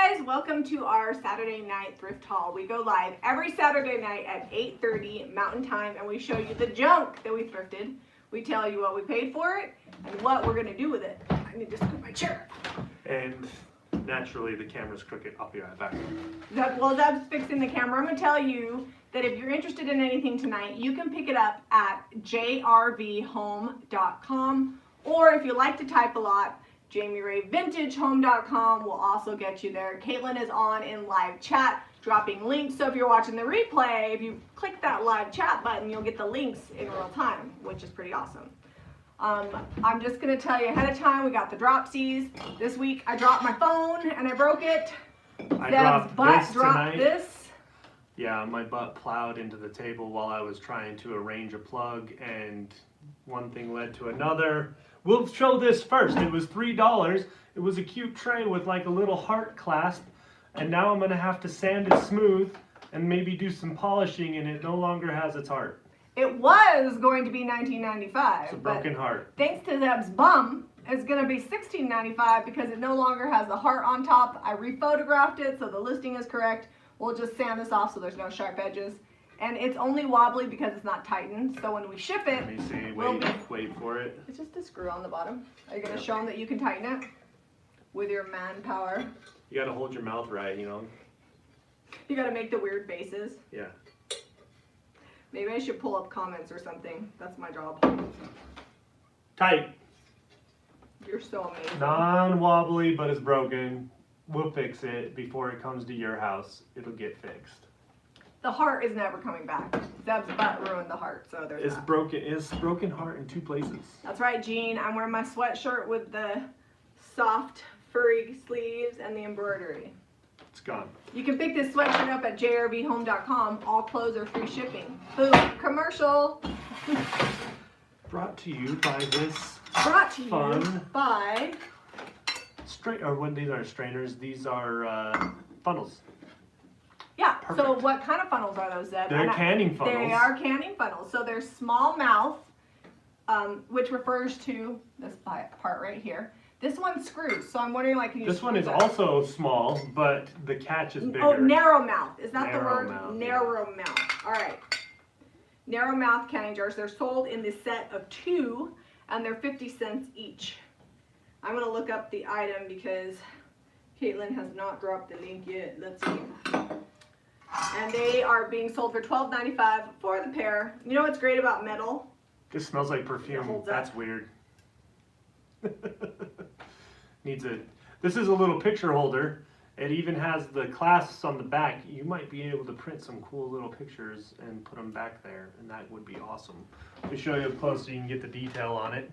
Guys, welcome to our Saturday night thrift haul. We go live every Saturday night at 8:30 Mountain Time, and we show you the junk that we thrifted. We tell you what we paid for it and what we're gonna do with it. I need to scoot my chair. And naturally, the camera's crooked. I'll be right back. While Zeb's fixing the camera, I'm gonna tell you that if you're interested in anything tonight, you can pick it up at jrvhome.com, or if you like to type a lot, JamiRayVintageHome.com will also get you there. Caitlin is on in live chat, dropping links. So if you're watching the replay, if you click that live chat button, you'll get the links in real time, which is pretty awesome. I'm just going to tell you ahead of time, we got the dropsies. This week I dropped my phone and I broke it. I dropped this tonight. This. Yeah, my butt plowed into the table while I was trying to arrange a plug, and one thing led to another. We'll show this first. It was $3. It was a cute tray with like a little heart clasp, and now I'm gonna have to sand it smooth and maybe do some polishing, and it no longer has its heart. It was going to be $19.95. It's a broken heart. Thanks to Zeb's bum, it's going to be $16.95 because it no longer has the heart on top. I rephotographed it so the listing is correct. We'll just sand this off so there's no sharp edges. And it's only wobbly because it's not tightened. So when we ship it, let me see. Wait for it. It's just a screw on the bottom. Are you going to show them that you can tighten it with your manpower? You got to hold your mouth right, you know. You got to make the weird faces. Yeah. Maybe I should pull up comments or something. That's my job. Tight. You're so amazing. Non-wobbly, but it's broken. We'll fix it before it comes to your house. It'll get fixed. The heart is never coming back. Zeb's butt ruined the heart, so there's It's that. broken. It's broken heart in two places. That's right, Jean. I'm wearing my sweatshirt with the soft, furry sleeves and the embroidery. It's gone. You can pick this sweatshirt up at jrvhome.com. All clothes are free shipping. Boom. Commercial. Brought to you by this. Brought to you fun by. These aren't strainers. These are funnels. Yeah. Perfect. So what kind of funnels are those, Zeb? They're canning funnels. They are canning funnels. So they're small mouth, which refers to this part right here. This one screws, so I'm wondering, like, can you This one is also small, but the catch is bigger. Oh, narrow mouth. Is that the word? Mouth, narrow mouth. All right. Narrow mouth canning jars. They're sold in the set of 2, and they're 50 cents each. I'm going to look up the item because Caitlin has not dropped the link yet. Let's see. And they are being sold for $12.95 for the pair. You know what's great about metal? This smells like perfume. That's up. weird. This is a little picture holder. It even has the clasps on the back. You might be able to print some cool little pictures and put them back there, and that would be awesome. Let me show you up close so you can get the detail on it.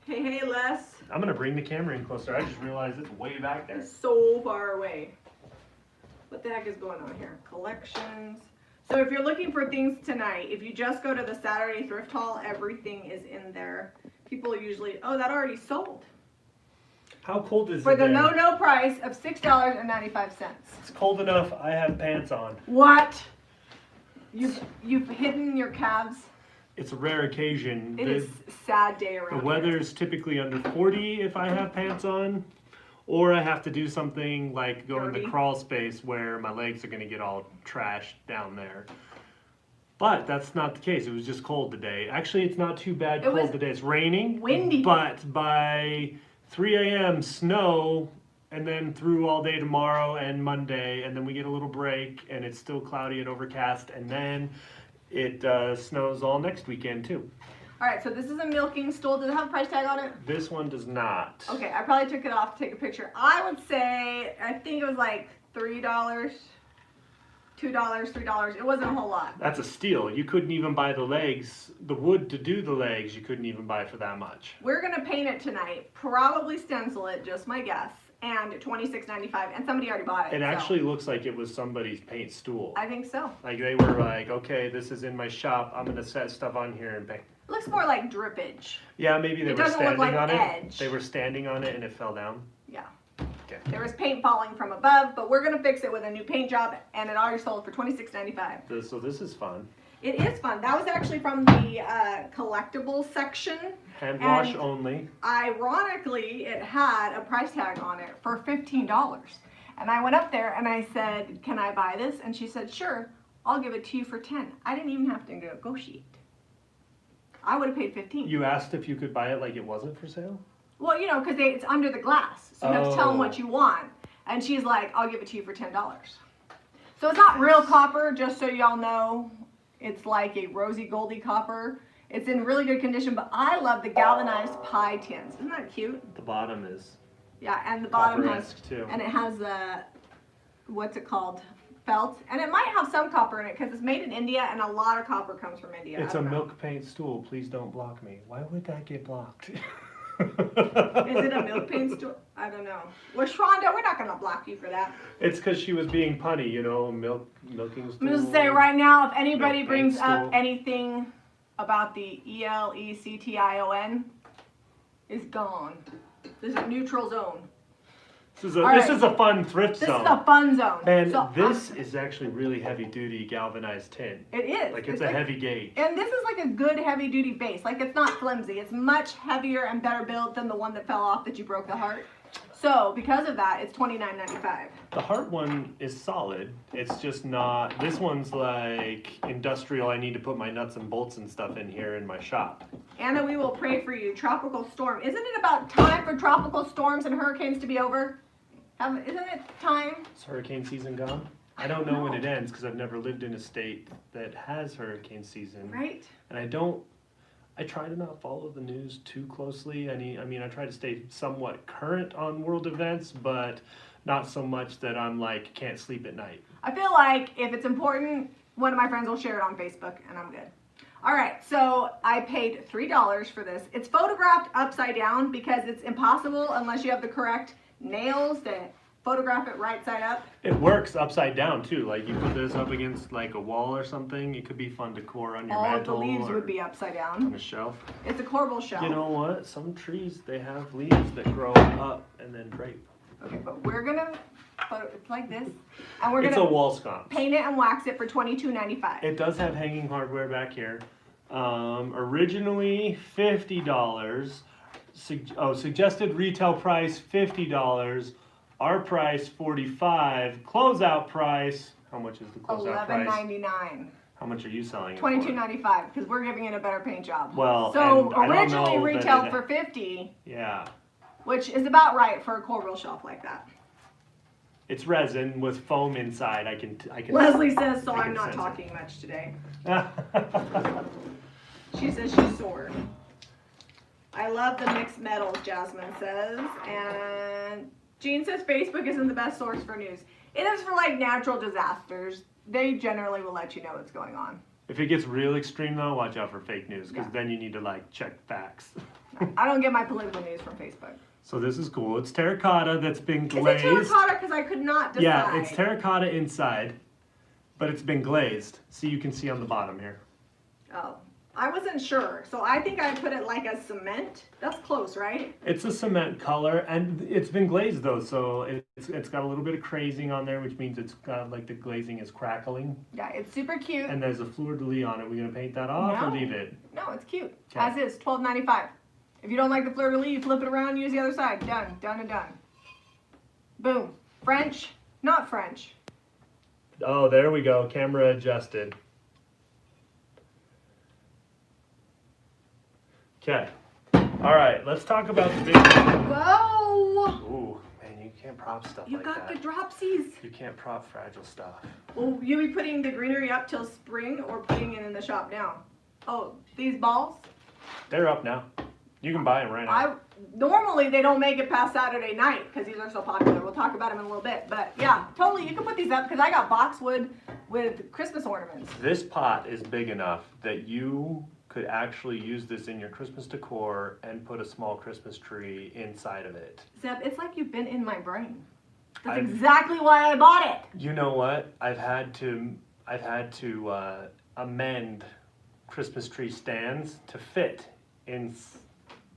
Hey, Les. I'm gonna bring the camera in closer. I just realized it's way back there. It's so far away. What the heck is going on here? Collections. So if you're looking for things tonight, if you just go to the Saturday thrift haul, everything is in there. People usually, oh, that already sold. How cold is it For the there? no price of $6.95. It's cold enough. I have pants on. What? You've hidden your calves? It's a rare occasion. It is a sad day around The weather's typically under 40 if I have pants on, or I have to do something like go in the crawl space where my legs are going to get all trashed down there. But that's not the case. It was just cold today. Actually, it's not too bad cold today. It's raining. Windy. But by 3 a.m. snow, and then through all day tomorrow and Monday, and then we get a little break, and it's still cloudy and overcast, and then it snows all next weekend too. All right, so this is a milking stool. Does it have a price tag on it? This one does not. Okay, I probably took it off to take a picture. I would say, I think it was like $3, $2, $3. It wasn't a whole lot. That's a steal. You couldn't even buy the legs, the wood to do the legs, you couldn't even buy for that much. We're gonna paint it tonight, probably stencil it, just my guess, and $26.95, and somebody already bought it. It actually looks like it was somebody's paint stool. I think so. Like they were like, okay, this is in my shop, I'm gonna set stuff on here and paint. It looks more like drippage. Yeah, maybe they It were doesn't look standing like on edge. it. They were standing on it and it fell down. Yeah. Okay. There was paint falling from above, but we're gonna fix it with a new paint job, and it already sold for $26.95. So this is fun. It is fun. That was actually from the collectibles section. Hand wash only. Ironically, it had a price tag on it for $15. And I went up there and I said, can I buy this? And she said, sure, I'll give it to you for 10. I didn't even have to negotiate. I would have paid 15. You asked if you could buy it like it wasn't for sale? Well, you know, because it's under the glass. So you have to tell them what you want. And she's like, I'll give it to you for $10. So it's not real copper, just so y'all know. It's like a rosy goldy copper. It's in really good condition, but I love the galvanized pie tins. Isn't that cute? The bottom is Yeah, and the bottom has, copper-esque too. and it has the, what's it called? Felt. And it might have some copper in it because it's made in India and a lot of copper comes from India. It's a milk paint stool. Please don't block me. Why would that get blocked? Is it a milk paint stool? I don't know. Well, Shronda, we're not going to block you for that. It's because she was being punny, you know, milking stool. I'm going to say right now, if anybody Milk brings paint up stool. anything about the Electtion, is gone. There's a neutral zone. This right. is a fun thrift This zone. is a fun zone. And So, this is actually really heavy duty galvanized tin. it is. Like it's a heavy gauge. And this is like a good heavy duty base. Like it's not flimsy. It's much heavier and better built than the one that fell off that you broke the heart. So because of that, it's $29.95. The heart one is solid. It's just not, this one's like industrial. I need to put my nuts and bolts and stuff in here in my shop. Anna, we will pray for you. Tropical storm. Isn't it about time for tropical storms and hurricanes to be over? Isn't it time? Is hurricane season gone? I don't know when it ends because I've never lived in a state that has hurricane season. Right. And I try to not follow the news too closely. I mean, I try to stay somewhat current on world events, but not so much that I'm like, can't sleep at night. I feel like if it's important, one of my friends will share it on Facebook and I'm good. All right, so I paid $3 for this. It's photographed upside down because it's impossible unless you have the correct nails to photograph it right side up. It works upside down too. Like you put this up against like a wall or something. It could be fun decor on your All of the mantle leaves or would be upside on down. a shelf. It's a corbel shelf. You know what? Some trees, they have leaves that grow up and then drape. Okay, but we're gonna photo, it's like this, and we're It's a gonna wall sconce. paint it and wax it for $22.95. It does have hanging hardware back here. Originally $50. Suggested retail price $50. Our price $45. Closeout price. How much is the closeout price? $11.99. How much are you selling it for? $22.95 because we're giving it a better paint job. Well, so and I don't originally know that retailed it- for $50, Yeah. which is about right for a corbel shelf like that. It's resin with foam inside. I can. Leslie says, so I I'm can not sense it. talking much today. it. She says she's sore. I love the mixed metals, Jasmine says. And Jean says Facebook isn't the best source for news. It is for like natural disasters. They generally will let you know what's going on. If it gets real extreme though, watch out for fake news because Yeah. then you need to like check facts. I don't get my political news from Facebook. So this is cool. It's terracotta that's been Is glazed. it terracotta? Because I could not decide. Yeah, it's terracotta inside, but it's been glazed. So you can see on the bottom here. Oh, I wasn't sure. So I think I put it like a cement. That's close, right? It's a cement color, and it's been glazed though, so it's got a little bit of crazing on there, which means it's got like the glazing is crackling. Yeah, it's super cute. And there's a fleur-de-lis on it. We're gonna paint that off or No. leave it? No, it's cute. Okay. As is, $12.95. If you don't like the fleur-de-lis, you flip it around, use the other side. Done, done and done. Boom. French, not French. Oh, there we go. Camera adjusted. Okay. All right. Let's talk about the big. Whoa! Ooh, man, you can't prop stuff You like got that. the dropsies. You can't prop fragile stuff. Will you be putting the greenery up till spring or putting it in the shop now? Oh, these balls? They're up now. You can buy them right now. Normally they don't make it past Saturday night because these are so popular. We'll talk about them in a little bit. But yeah, totally, you can put these up because I got boxwood with Christmas ornaments. This pot is big enough that you could actually use this in your Christmas decor and put a small Christmas tree inside of it. Zeb, it's like you've been in my brain. That's I've- exactly why I bought it. You know what? I've had to amend Christmas tree stands to fit in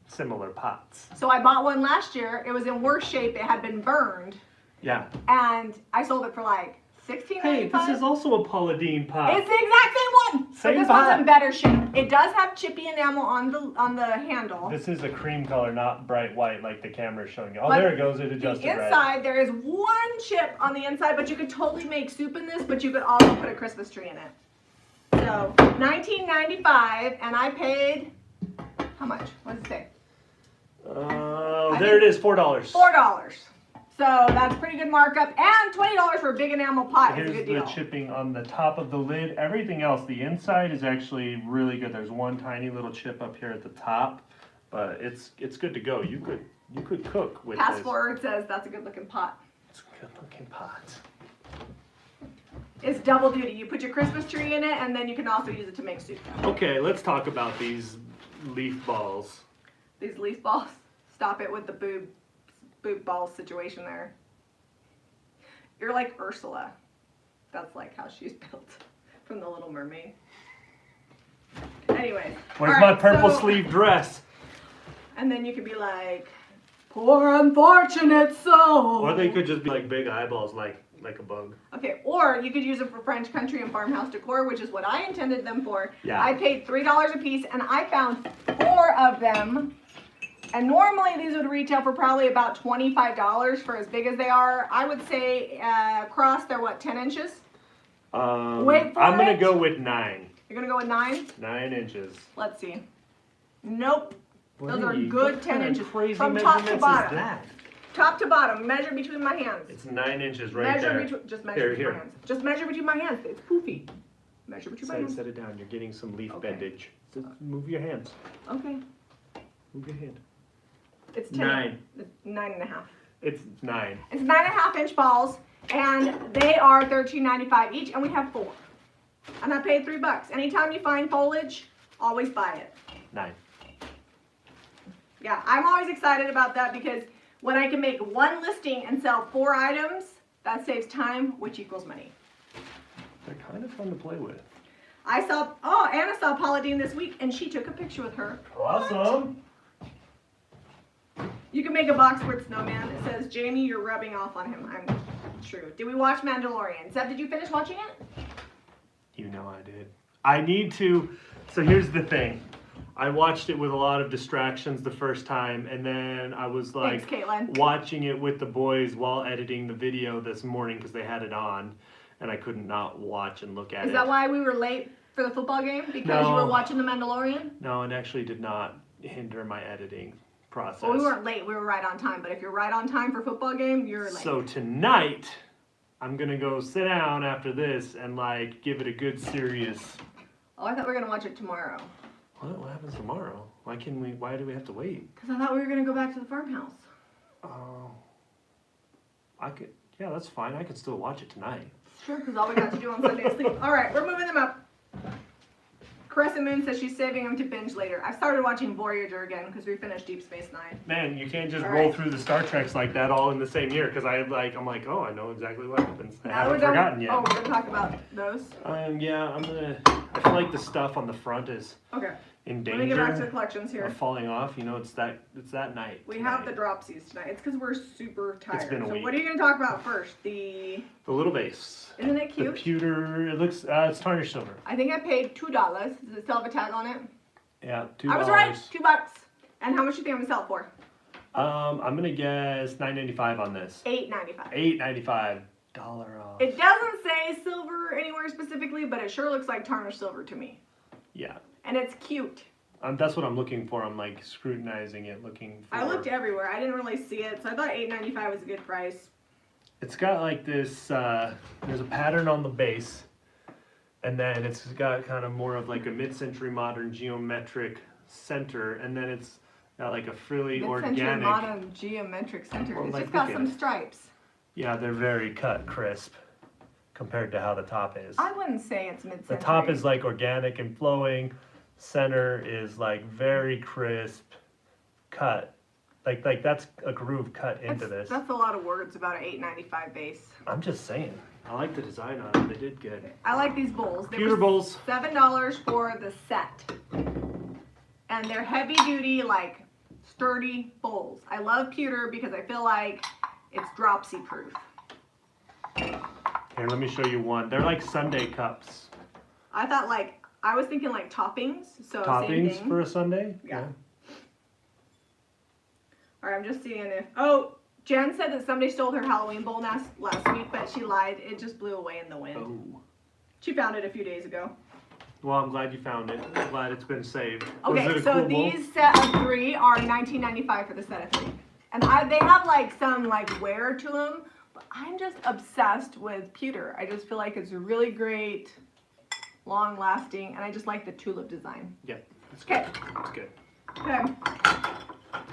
similar pots. So I bought one last year. It was in worse shape. It had been burned. Yeah. And I sold it for like $16.95. Hey, this is also a Paula Deen pot. It's the exact same one. Same but this pot. one's in better shape. It does have chippy enamel on the handle. This is a cream color, not bright white like the camera is showing you. Oh, But there it goes. It adjusted the right. inside, there is one chip on the inside, but you could totally make soup in this, but you could also put a Christmas tree in it. So, $19.95, and I paid, how much? What does it say? There it is, $4. $4. So that's pretty good markup, and $20 for a big enamel pot is a Here's good deal. the chipping on the top of the lid. Everything else, the inside is actually really good. There's one tiny little chip up here at the top, but it's good to go. You could cook with Pass this. forward says that's a good looking pot. It's a good looking pot. It's double duty. You put your Christmas tree in it, and then you can also use it to make soup. Okay, let's talk about these leaf balls. These leaf balls. Stop it with the boob ball situation there. You're like Ursula. That's like how she's built from The Little Mermaid. Anyways. Where's all my right, purple so- sleeve dress? And then you could be like, poor unfortunate soul. Or they could just be like big eyeballs, like a bug. Okay, or you could use them for French country and farmhouse decor, which is what I intended them for. Yeah. I paid $3 a piece, and I found 4 of them. And normally these would retail for probably about $25 for as big as they are. I would say across they're what, 10 inches? Wait for I'm gonna it. go with 9. You're gonna go with 9? 9 inches. Let's see. Nope. Those are Hey, good what 10 kind of inches. Crazy From top to measurements is bottom. that? Top to bottom, measure between my hands. It's 9 inches right measure there. between, just measure between my hands. Just measure between my hands. It's poofy. Measure between my hands. Set it down. You're getting some leaf Okay. bendage. Just move your hands. Okay. Move your hand. It's 10. 9. It's 9.5. It's 9. It's 9.5-inch balls, and they are $13.95 each, and we have 4. And I paid $3. Anytime you find foliage, always buy it. 9. Yeah, I'm always excited about that because when I can make one listing and sell 4 items, that saves time, which equals money. They're kind of fun to play with. Anna saw Paula Deen this week, and she took a picture with her. Awesome. You can make a boxboard snowman. It says, Jami, you're rubbing off on him. I'm true. Did we watch Mandalorian? Zeb, did you finish watching it? You know I did. I need to. So here's the thing. I watched it with a lot of distractions the first time, and then I was like Thanks, Caitlin. watching it with the boys while editing the video this morning because they had it on, and I couldn't not watch and look at it. Is that why we were late for the football game? Because you No. were watching The Mandalorian? No, it actually did not hinder my editing process. Well, we weren't late. We were right on time. But if you're right on time for football game, you're late. So tonight, I'm gonna go sit down after this and like give it a good serious. Oh, I thought we were going to watch it tomorrow. What happens tomorrow? Why do we have to wait? Because I thought we were going to go back to the farmhouse. Oh, yeah, that's fine. I could still watch it tonight. Sure, because all we got to do on Sunday is sleep. All right, we're moving them up. Crescent Moon says she's saving them to binge later. I started watching Voyager again because we finished Deep Space Nine. Man, you can't just All roll right. through the Star Treks like that all in the same year because I'm like, oh, I know exactly what happens. I Now haven't we're done. forgotten yet. Oh, we're going to talk about those? Yeah, I feel like the stuff on the front is Okay. in Let me get back to the danger collections here. of falling off. You know, it's that night. We have the dropsies tonight. It's because we're super tired. been a So week. what are you going to talk about first? The little vase. Isn't it The cute? pewter. It looks. It's tarnished silver. I think I paid $2. Does it still have a tag on it? Yeah, $2. I was right. $2. And how much do you think I'm going to sell it for? I'm gonna guess $9.95 on this. $8.95. $8.95 off. It doesn't say silver anywhere specifically, but it sure looks like tarnished silver to me. Yeah. And it's cute. That's what I'm looking for. I'm like scrutinizing it, looking for. I looked everywhere. I didn't really see it, so I thought $8.95 was a good price. It's got like this. There's a pattern on the base, and then it's got kind of more of like a mid-century modern geometric center, and then it's got like a frilly Mid-century organic. modern geometric center. Well, It's like, just got look at some it. stripes. Yeah, they're very cut crisp compared to how the top is. I wouldn't say it's mid-century. The top is like organic and flowing. Center is like very crisp, cut. Like that's a groove cut into this. That's a lot of words about an $8.95 base. I'm just saying. I like the design on it. They did good. I like these bowls. They Pewter were bowls. $7 for the set. And they're heavy duty, like sturdy bowls. I love pewter because I feel like it's dropsy proof. Here, Here, let me show you one. They're like sundae cups. I thought I was thinking like toppings. So Toppings same thing. for a sundae? Yeah. All right, I'm just seeing if. Oh, Jen said that somebody stole her Halloween bowl last week, but she lied. It just blew away in the wind. Oh. She found it a few days ago. Well, I'm glad you found it. I'm glad it's been saved. Okay, Was it a so cool bowl? these set of 3 are $19.95 for the set of 3. And they have like some like wear to them, but I'm just obsessed with pewter. I just feel like it's really great, long lasting, and I just like the tulip design. Yeah, it's good. Okay. It's good. Okay.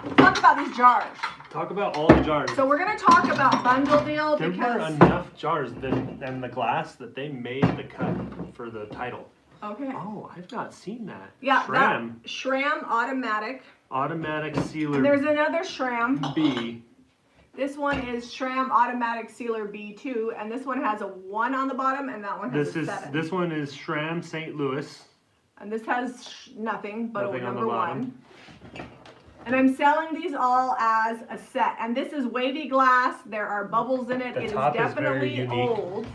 Let's talk about these jars. Talk about all the jars. So we're gonna talk about bundle deal There because were enough jars and the glass that they made the cut for the title. okay. Oh, I've not seen that. Yeah, Shram. that Shram automatic. Automatic sealer And there's another Shram. B. This one is Shram Automatic Sealer B2, and this one has a 1 on the bottom, and that one has a 7. This one is Shram St. Louis. And this has nothing but Nothing a on the number bottom. 1. And I'm selling these all as a set. And this is wavy glass. There are bubbles in it. The It is top is very definitely unique. old.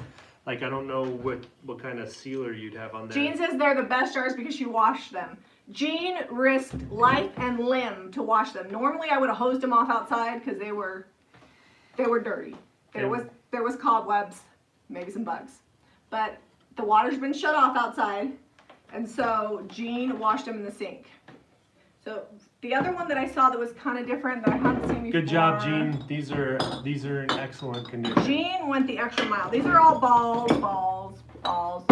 Like, I don't know what kind of sealer you'd have on there. Jean says they're the best jars because she washed them. Jean risked life and limb to wash them. Normally I would have hosed them off outside because they were dirty. There was cobwebs, maybe some bugs. But the water's been shut off outside, and so Jean washed them in the sink. So the other one that I saw that was kind of different that I haven't seen before. Good job, Jean. These are in excellent condition. Jean went the extra mile. These are all balls.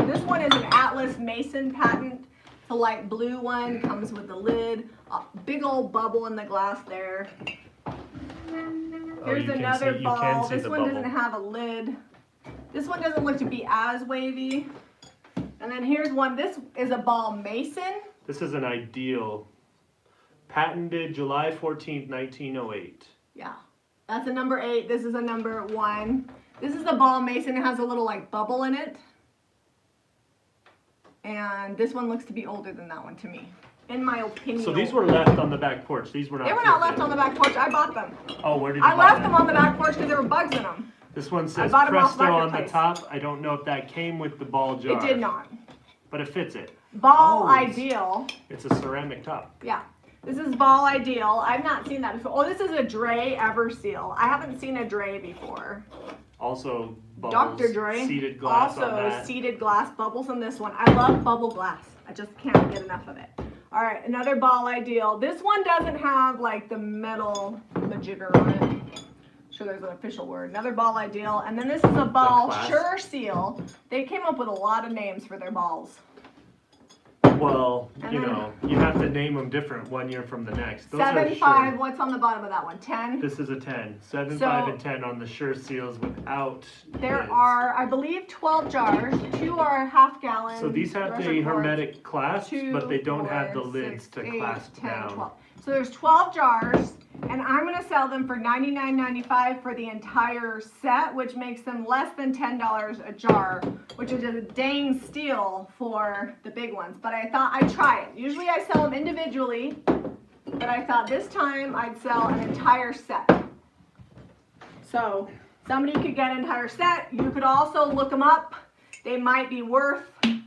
This one is an Atlas Mason patent. The light blue one comes with the lid. A big old bubble in the glass there. Here's another ball. This one doesn't have a lid. This one doesn't look to be as wavy. And then here's one. This is a ball mason. This is an ideal. Patented July 14th, 1908. Yeah. That's a number 8. This is a number 1. This is the ball mason. It has a little like bubble in it. And this one looks to be older than that one to me, in my opinion. So these were left on the back porch. These were not. They were not left on the back porch. I bought them. Oh, where did you I buy left them on the back porch because there were bugs in them. This one says bought 'em off Presto on the Marketplace. top. I don't know if that came with the ball jar. It did not. But it fits it. Ball Oh, Ideal. It's a ceramic top. Yeah. This is Ball Ideal. I've not seen that before. Oh, this is a Dre Everseal. I haven't seen a Dre before. Also, bubbles, Dr. Dre. seated glass on Also, that. seated glass bubbles in this one. I love bubble glass. I just can't get enough of it. All right, another Ball Ideal. This one doesn't have like the metal majigger on it. I'm sure there's an official word. Another Ball Ideal. And then this is a Ball Class. Sure Seal. They came up with a lot of names for their balls. Well, And you then- know, you have to name them different one year from the next. Those are 7.5. Sure. What's on the bottom of that one? 10? This is a 10. 7, So- 5, and 10 on the Sure seals without There lids. are, I believe, 12 jars. 2 are half-gallon. So these have rest the are quarts. hermetic clasps, 2, but they don't have the 4, lids 6, to 8, clasp 10, down. 12. So there's 12 jars, and I'm going to sell them for $99.95 for the entire set, which makes them less than $10 a jar, which is a dang steal for the big ones. But I thought I'd try it. Usually I sell them individually, but I thought this time I'd sell an entire set. So somebody could get an entire set. You could also look them up. They might be worth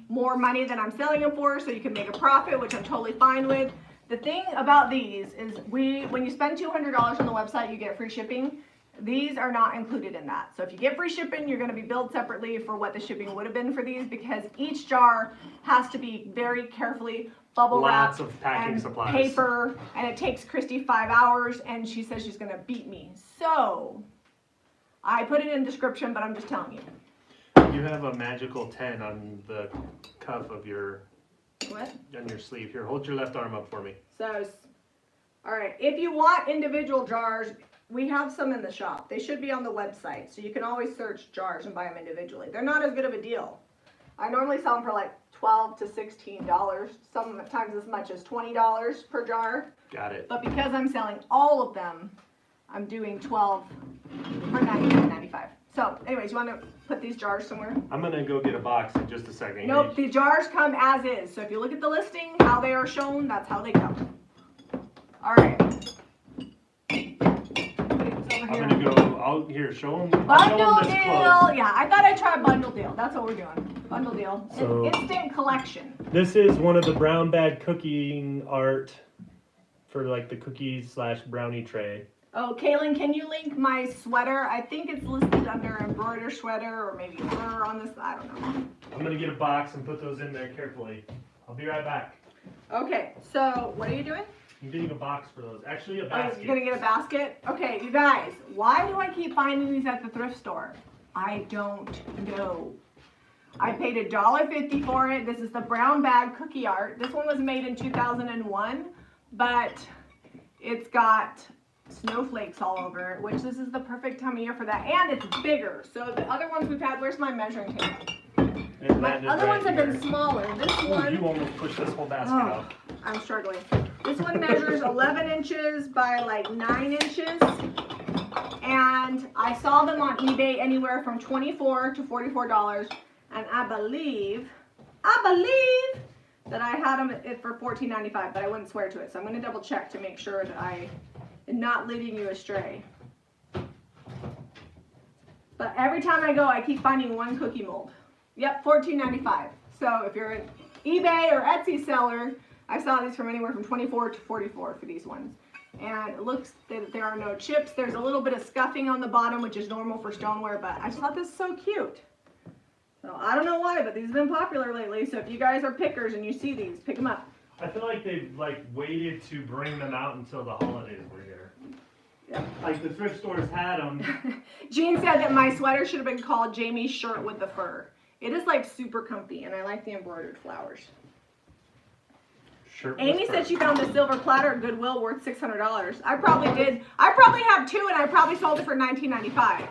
more money than I'm selling them for, so you can make a profit, which I'm totally fine with. The thing about these is when you spend $200 on the website, you get free shipping. These are not included in that. So if you get free shipping, you're going to be billed separately for what the shipping would have been for these, because each jar has to be very carefully bubble Lots wrapped of packing and supplies. paper, and it takes Christy 5 hours, and she says she's going to beat me. So I put it in the description, but I'm just telling you. You have a magical 10 on the cuff of your What? on your sleeve. Here, hold your left arm up for me. So, all right, if you want individual jars, we have some in the shop. They should be on the website, so you can always search jars and buy them individually. They're not as good of a deal. I normally sell them for like $12 to $16, sometimes as much as $20 per jar. Got it. But because I'm selling all of them, I'm doing 12 for $99.95. So, anyways, you want to put these jars somewhere? I'm gonna go get a box in just a second. Nope, the jars come as is. So if you look at the listing, how they are shown, that's how they come. All right. Put these over I'm here. gonna go. Here, show them. Bundle this deal. close. Yeah, I thought I'd try a bundle deal. That's what we're doing. Bundle deal. So- Instant collection. This is one of the brown bag cooking art for like the cookies / brownie tray. Oh, Kaylin, can you link my sweater? I think it's listed under embroider sweater or maybe fur on this. I don't know. I'm gonna get a box and put those in there carefully. I'll be right back. Okay, so what are you doing? I'm getting a box for those. Actually, a Oh, basket. you're gonna get a basket? Okay, you guys, why do I keep finding these at the thrift store? I don't know. I paid $1.50 for it. This is the brown bag cookie art. This one was made in 2001, but it's got snowflakes all over it, which this is the perfect time of year for that. And it's bigger. So the other ones we've had, where's my measuring tape? My other ones have been smaller. This one, You almost pushed this whole basket oh, out. I'm struggling. This one measures 11 inches by like 9 inches. And I saw them on eBay anywhere from $24 to $44. And I believe that I had them for $14.95, but I wouldn't swear to it. So I'm going to double check to make sure that I am not leading you astray. But every time I go, I keep finding one cookie mold. Yep, $14.95. So if you're an eBay or Etsy seller, I saw these from anywhere from $24 to $44 for these ones. And it looks that there are no chips. There's a little bit of scuffing on the bottom, which is normal for stoneware, but I just thought this was so cute. So I don't know why, but these have been popular lately. So if you guys are pickers and you see these, pick them up. I feel like they've waited to bring them out until the holidays were here. Yeah. Like the thrift stores had them. Jean said that my sweater should have been called Jami's shirt with the fur. It is like super comfy, and I like the embroidered flowers. Amy said she found a silver platter at Goodwill worth $600. I probably did. I probably have two, and I probably sold it for $19.95.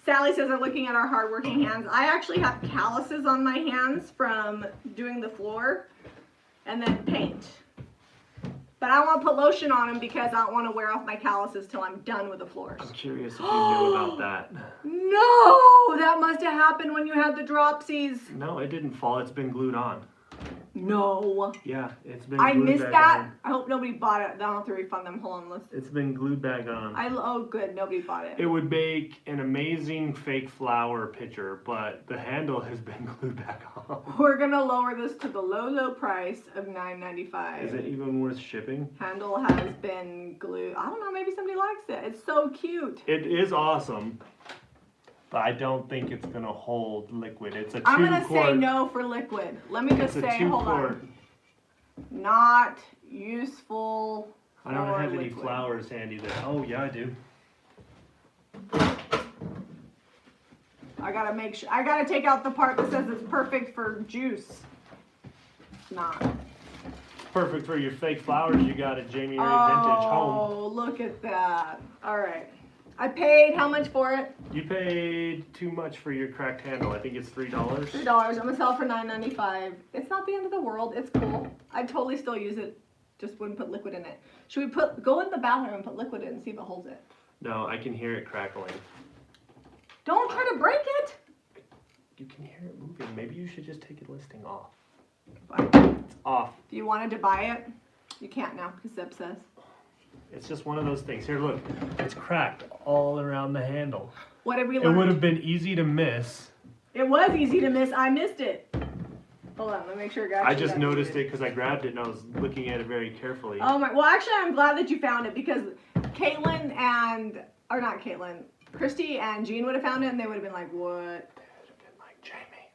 Sally says they're looking at our hardworking hands. I actually have calluses on my hands from doing the floor and then paint. But I don't want to put lotion on them because I don't want to wear off my calluses till I'm done with the floors. I'm curious if you knew about that. No, that must have happened when you had the dropsies. No, it didn't fall. It's been glued on. No. Yeah, it's been I glued missed back that. on. I hope nobody bought it. I don't have to refund them. Hold on, let's. It's been glued back on. Oh, good. Nobody bought it. It would make an amazing fake flower picture, but the handle has been glued back on. We're gonna lower this to the low price of $9.95. Is it even worth shipping? Handle has been glued. I don't know. Maybe somebody likes it. It's so cute. It is awesome, but I don't think it's gonna hold liquid. It's a I'm gonna 2-quart. say no for liquid. Let me just It's a say, hold 2-quart. on. Not useful. I don't for have any liquid. flowers handy there. Oh yeah, I do. I gotta make sure. I gotta take out the part that says it's perfect for juice. It's not. Perfect for your fake flowers you got at Jami Ray Vintage Home. Oh, look at that. All right. I paid how much for it? You paid too much for your cracked handle. I think it's $3. $3. I'm gonna sell it for $9.95. It's not the end of the world. It's cool. I'd totally still use it. Just wouldn't put liquid in it. Should we go in the bathroom and put liquid in and see if it holds it? No, I can hear it crackling. Don't try to break it. You can hear it moving. Maybe you should just take your listing off. But It's off. if you wanted to buy it, you can't now because Zeb says. It's just one of those things. Here, look. It's cracked all around the handle. What have we It learned? would have been easy to miss. It was easy to miss. I missed it. Hold on, let me make sure. I just noticed it because I grabbed it and I was looking at it very carefully. Oh my! Well, actually, I'm glad that you found it because Caitlin or not Caitlin, Christy and Jean would have found it and they would have been like, "What?" It would have been like Jami.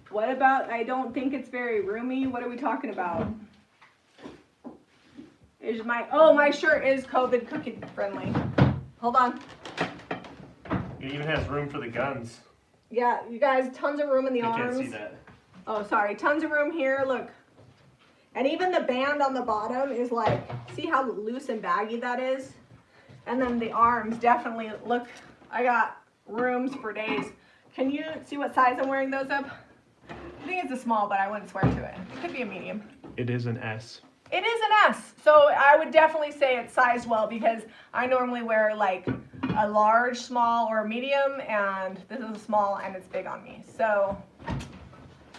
What about? I don't think it's very roomy. What are we talking about? Is my shirt is COVID cookie friendly. Hold on. It even has room for the guns. Yeah, you guys, tons of room in the I arms. can't see that. Oh, sorry, tons of room here. Look, and even the band on the bottom is like, see how loose and baggy that is? And then the arms definitely look. I got rooms for days. Can you see what size I'm wearing those up? I think it's a small, but I wouldn't swear to it. It could be a medium. It is an S. It is an S, so I would definitely say it's sized well because I normally wear like a large, small, or a medium, and this is a small and it's big on me. So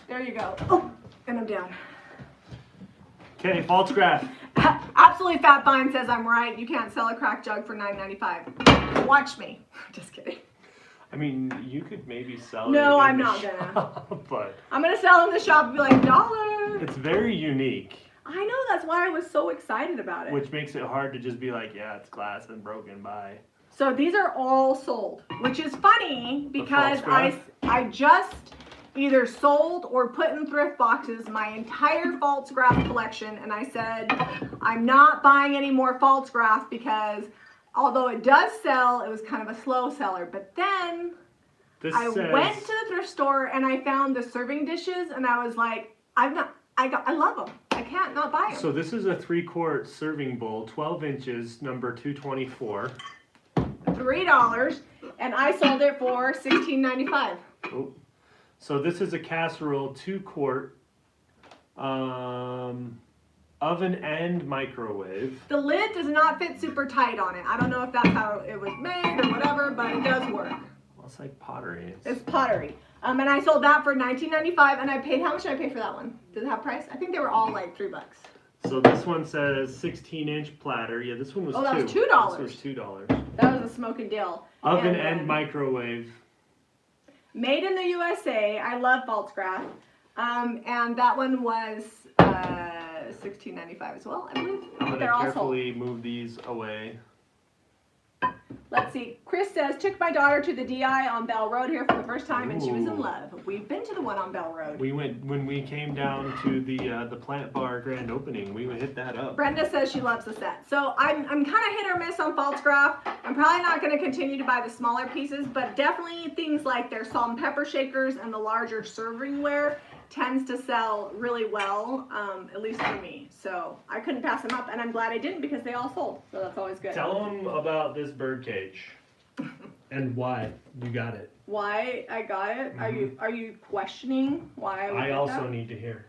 there you go. Oh, and I'm down. Okay, false graph. Absolutely Fat Vine says I'm right. You can't sell a cracked jug for $9.95. Watch me. Just kidding. I mean, you could maybe sell it. No, in I'm the not shop, gonna. But I'm gonna sell in the shop and be like, $1. it's very unique. I know, that's why I was so excited about it. Which makes it hard to just be like, yeah, it's glass and broken, bye. So these are all sold, which is funny because false I just either sold or put in thrift boxes my entire false graph collection, and I said I'm not buying any more false graph because although it does sell, it was kind of a slow seller. But then I went to the thrift store and I found the serving dishes, and I was like, I love them. I can't not buy them. So this is a 3-quart serving bowl, 12 inches, number 224. $3, and I sold it for $16.95. Oh. So this is a casserole, 2-quart, oven and microwave. The lid does not fit super tight on it. I don't know if that's how it was made or whatever, but it does work. Well, it's like pottery. It's pottery. And I sold that for $19.95, and I paid, how much did I pay for that one? Does it have price? I think they were all like $3. So this one says 16-inch platter. Yeah, this one was that was $2. This was $2. That was a smoking deal. Oven and microwave. Made in the USA. I love false graph. And that one was $16.95 as well, I believe. I'm going to carefully move these away. Let's see. Chris says, took my daughter to the DI on Bell Road here for the first time, and she was in love. We've been to the one on Bell Road. We went when we came down to the Plant Bar grand opening. We would hit that up. Brenda says she loves the set. So I'm kind of hit or miss on false graph. I'm probably not going to continue to buy the smaller pieces, but definitely things like their salt and pepper shakers and the larger servingware tends to sell really well, at least for me. So I couldn't pass them up, and I'm glad I didn't because they all sold. So that's always good. Tell them about this bird cage and why you got it. Why I got it? Mm-hmm. Are you questioning why I also need to hear.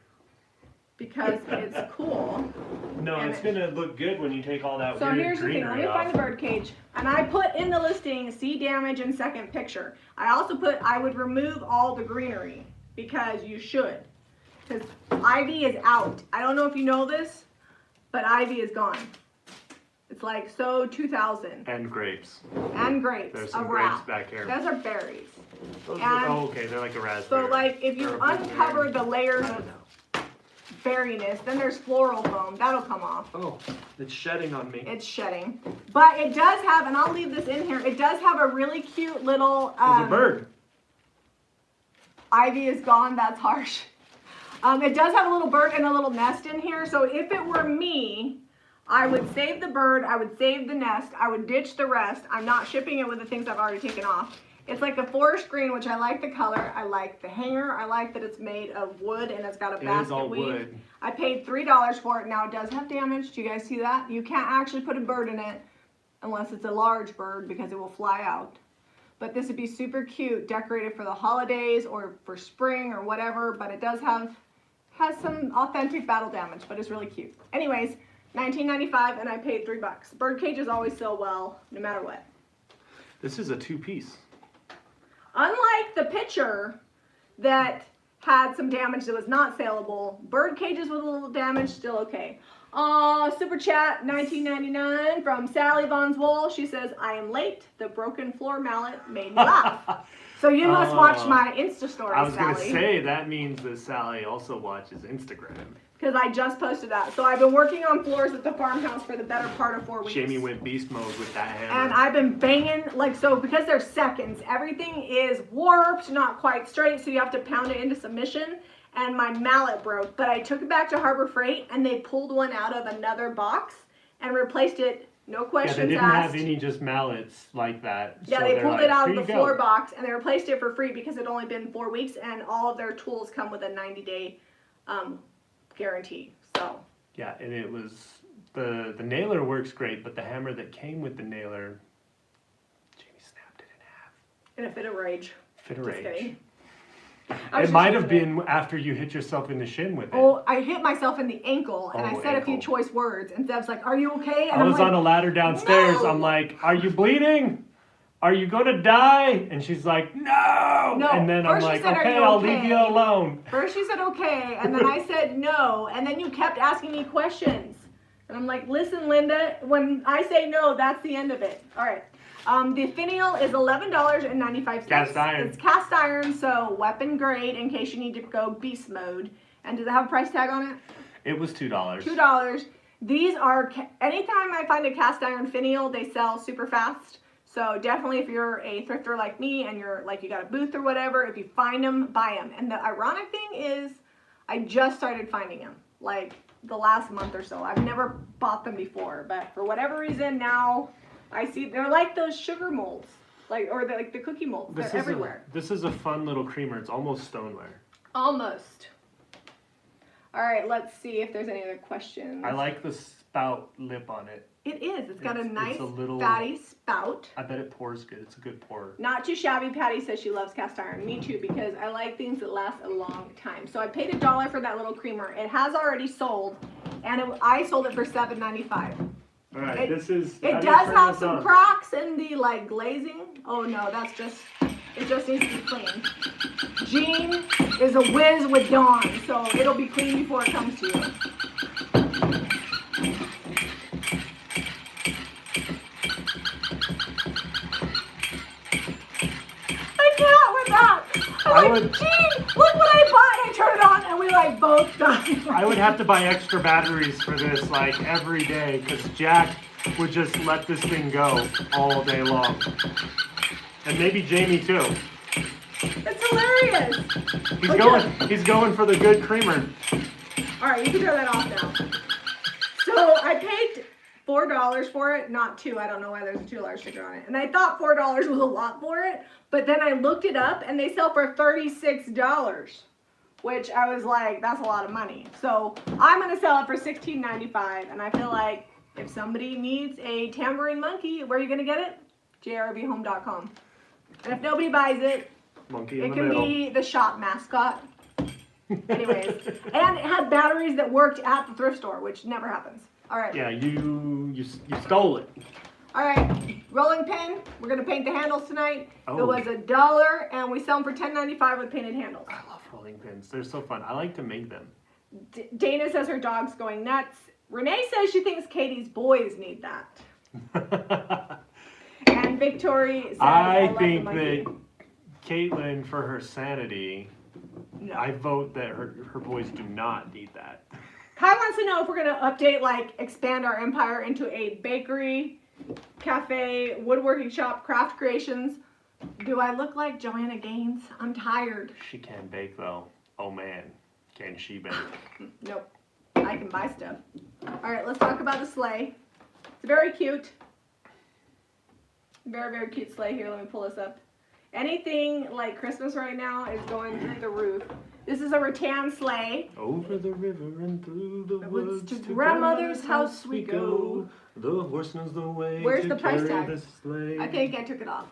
Because it's cool. No, it's gonna look good when you take all that so weird here's the thing. Let me off. find the bird cage, and I put in the listing see damage in second picture. I also put I would remove all the greenery because you should, because ivy is out. I don't know if you know this, but ivy is gone. It's like so 2000. And grapes. And grapes. There's some a grapes wrap. back here. Those are berries. Those are, okay, they're like a raspberry. So like if you uncover the layers of berryness, then there's floral foam. That'll come off. Oh, it's shedding on me. It's shedding. But it does have, and I'll leave this in here, it does have a really cute little... There's a bird. Ivy is gone. That's harsh. It does have a little bird and a little nest in here. So if it were me, I would save the bird. I would save the nest. I would ditch the rest. I'm not shipping it with the things I've already taken off. It's like a forest green, which I like the color. I like the hanger. I like that it's made of wood and it's got a basket It is all weave. wood. I paid $3 for it. Now it does have damage. Do you guys see that? You can't actually put a bird in it unless it's a large bird because it will fly out. But this would be super cute, decorated for the holidays or for spring or whatever. But it does has some authentic battle damage, but it's really cute. Anyways, $19.95 and I paid $3. Bird cages always sell well, no matter what. This is a 2-piece. Unlike the picture that had some damage that was not saleable, bird cages with a little damage, still okay. Super chat, $19.99 from Sally Von's Wool. She says, I am late. The broken floor mallet made me laugh. So you must watch my Insta stories, I was going to Sally. say, that means that Sally also watches Instagram. Because I just posted that. So I've been working on floors at the farmhouse for the better part of 4 weeks. Jami went beast mode with that hammer. And I've been banging, like, so because they're seconds, everything is warped, not quite straight, so you have to pound it into submission. And my mallet broke, but I took it back to Harbor Freight, and they pulled one out of another box and replaced it, no questions asked. Yeah, they didn't have any just mallets like that. Yeah, so they pulled it out of the floor box. box, and they replaced it for free because it had only been 4 weeks, and all of their tools come with a 90-day guarantee. So yeah, and it was the nailer works great, but the hammer that came with the nailer, Jami snapped it in half. in a fit of rage. Fit of Just rage. kidding. It might have been after you hit yourself in the shin with it. Oh, I hit myself in the ankle, and Oh, I said a few ankle. choice words, and Zeb's like, "Are you okay?" And I was I'm like, on a ladder downstairs. "No!" I'm like, "Are you bleeding? are you gonna die? And she's like, no. No, And then I'm first she like, said, "Are okay, you I'll okay?" leave you alone. First she said okay, and then I said no, and then you kept asking me questions. And I'm like, listen, Linda, when I say no, that's the end of it. All right. The finial is $11.95. Cast iron. It's cast iron, so weapon grade in case you need to go beast mode. And does it have a price tag on it? It was $2. $2. These are, anytime I find a cast iron finial, they sell super fast. So definitely if you're a thrifter like me and you're like, you got a booth or whatever, if you find them, buy them. And the ironic thing is, I just started finding them, like the last month or so. I've never bought them before, but for whatever reason now, I see they're like those sugar molds, like, or like the cookie molds. They're everywhere. This is a fun little creamer. It's almost stoneware. Almost. All right, let's see if there's any other questions. I like the spout lip on it. It is. It's got a nice little, fatty spout. I bet it pours good. It's a good pour. Not too shabby. Patty says she loves cast iron. Me too, because I like things that last a long time. So I paid $1 for that little creamer. It has already sold, and I sold it for $7.95. All right, this is. It does have some cracks in the like glazing. Oh no, that's just. It just needs to be clean. Jean is a whiz with Dawn, so it'll be clean before it comes to you. I can't with that. I'm like, Jean, look what I bought. I turn it on and we like both die. I would have to buy extra batteries for this like every day because Jack would just let this thing go all day long. And maybe Jami too. It's hilarious. He's going for the good creamer. All right, you can turn that off now. So I paid $4 for it, not $2. I don't know why there's a $2 sticker on it. And I thought $4 was a lot for it, but then I looked it up and they sell for $36, which I was like, that's a lot of money. So I'm gonna sell it for $16.95, and I feel like if somebody needs a tambourine monkey, where are you gonna get it? jrvhome.com. And if nobody buys it, Monkey it can be the shop mascot. Anyways, and it had batteries that worked at the thrift store, which never happens. All right. Yeah, you stole it. All right, rolling pin. We're gonna paint the handles tonight. Oh. It was $1, and we sell them for $10.95 with painted handles. I love rolling pins. They're so fun. I like to make them. Dana says her dog's going nuts. Renee says she thinks Katie's boys need that. And Victoria says, I think that Caitlin, for her sanity, no. I vote that her boys do not need that. Kai wants to know if we're going to update, like, expand our empire into a bakery, cafe, woodworking shop, craft creations. Do I look like Joanna Gaines? I'm tired. She can bake, though. Oh, man. Can she bake? Nope. I can buy stuff. All right, let's talk about the sleigh. It's very cute. Very, very cute sleigh. Here, let me pull this up. Anything like Christmas right now is going through the roof. This is a rattan sleigh. Over the river and through the woods to grandmother's house we go. The horse knows the way. Where's to the price carry tag? the sleigh. I think I took it off.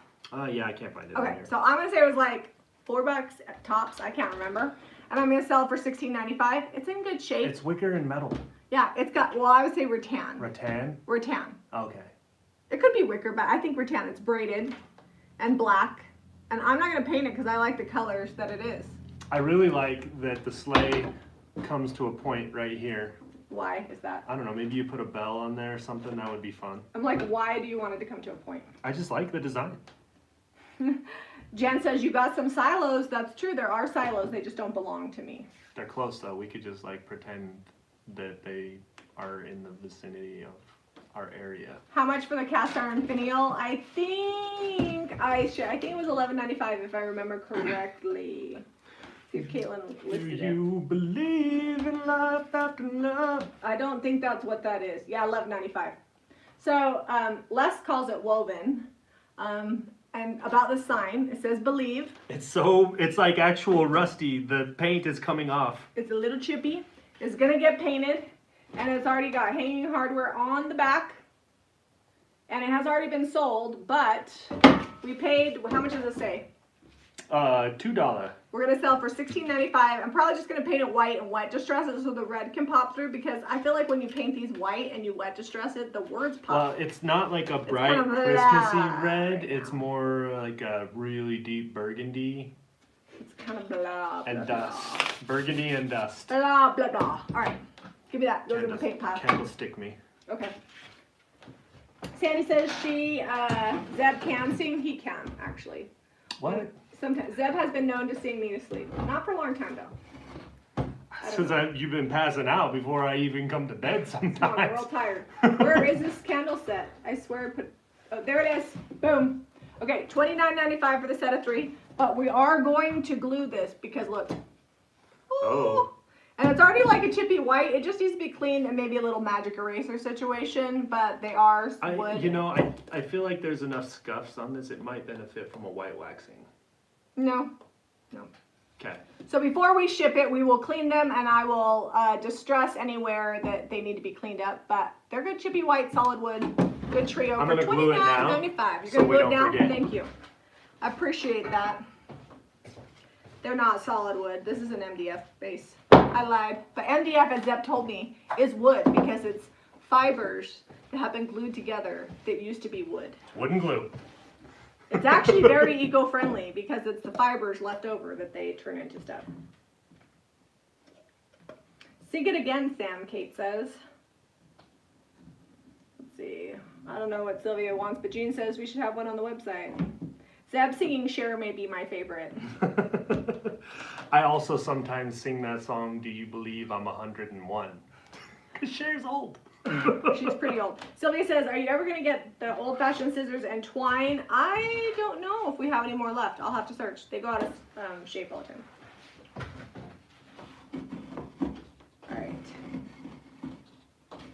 Yeah, I can't find it on Okay, here. so I'm gonna say it was like $4 tops. I can't remember, and I'm gonna sell it for $16.95. It's in good shape. It's wicker and metal. Yeah, it's got. Well, I would say rattan. Rattan? Rattan. Okay. It could be wicker, but I think rattan. It's braided and black, and I'm not gonna paint it because I like the colors that it is. I really like that the sleigh comes to a point right here. Why is that? I don't know, maybe you put a bell on there or something, that would be fun. I'm like, why do you want it to come to a point? I just like the design. Jen says you got some silos. That's true. There are silos. They just don't belong to me. They're close though. We could just like pretend that they are in the vicinity of our area. How much for the cast iron finial? I think it was $11.95 if I remember correctly. See if Caitlin listed it. Do you believe in life after love? I don't think that's what that is. Yeah, $11.95. So Les calls it woven. And about the sign, it says believe. It's like actual rusty. The paint is coming off. It's a little chippy. It's gonna get painted, and it's already got hanging hardware on the back, and it has already been sold. But we paid. How much does it say? $2. We're gonna sell for $16.95. I'm probably just gonna paint it white and wet distress it so the red can pop through, because I feel like when you paint these white and you wet distress it, the words pop. Well, it's not like a bright kind of Christmassy blah red. right It's more like a really deep burgundy It's kind of blah, blah, and blah. dust. Burgundy and dust. Blah, blah, blah. All right, give me that. Those are the paint pile. Candlestick me. Okay. Sandy says Zeb can sing. He can, actually. What? Sometimes. Zeb has been known to sing me to sleep. Not for a long time, though. Since you've been passing out before I even come to bed sometimes. No, we're all tired. Where is this candle set? I swear I put... Oh, there it is. Boom. Okay, $29.95 for the set of 3. But we are going to glue this because, look. Oh. And it's already like a chippy white. It just needs to be cleaned and maybe a little magic eraser situation, but they are wood. You know, I feel like there's enough scuffs on this. It might benefit from a white waxing. No. Okay. So before we ship it, we will clean them, and I will distress anywhere that they need to be cleaned up. But they're good chippy white solid wood, good trio I'm for gonna glue it now, $29.95. You're so gonna we glue it don't now? forget. Thank you. I appreciate that. They're not solid wood. This is an MDF base. I lied. But MDF, as Zeb told me, is wood because it's fibers that have been glued together that used to be wood. Wooden glue. It's actually very eco-friendly because it's the fibers left over that they turn into stuff. Sing it again, Sam, Kate says. Let's see. I don't know what Sylvia wants, but Jean says we should have one on the website. Zeb singing Cher may be my favorite. I also sometimes sing that song, Do You Believe I'm 101? Because Cher's old. She's pretty old. Sylvia says, are you ever going to get the old-fashioned scissors and twine? I don't know if we have any more left. I'll have to search. They go out of shape all the time. All right.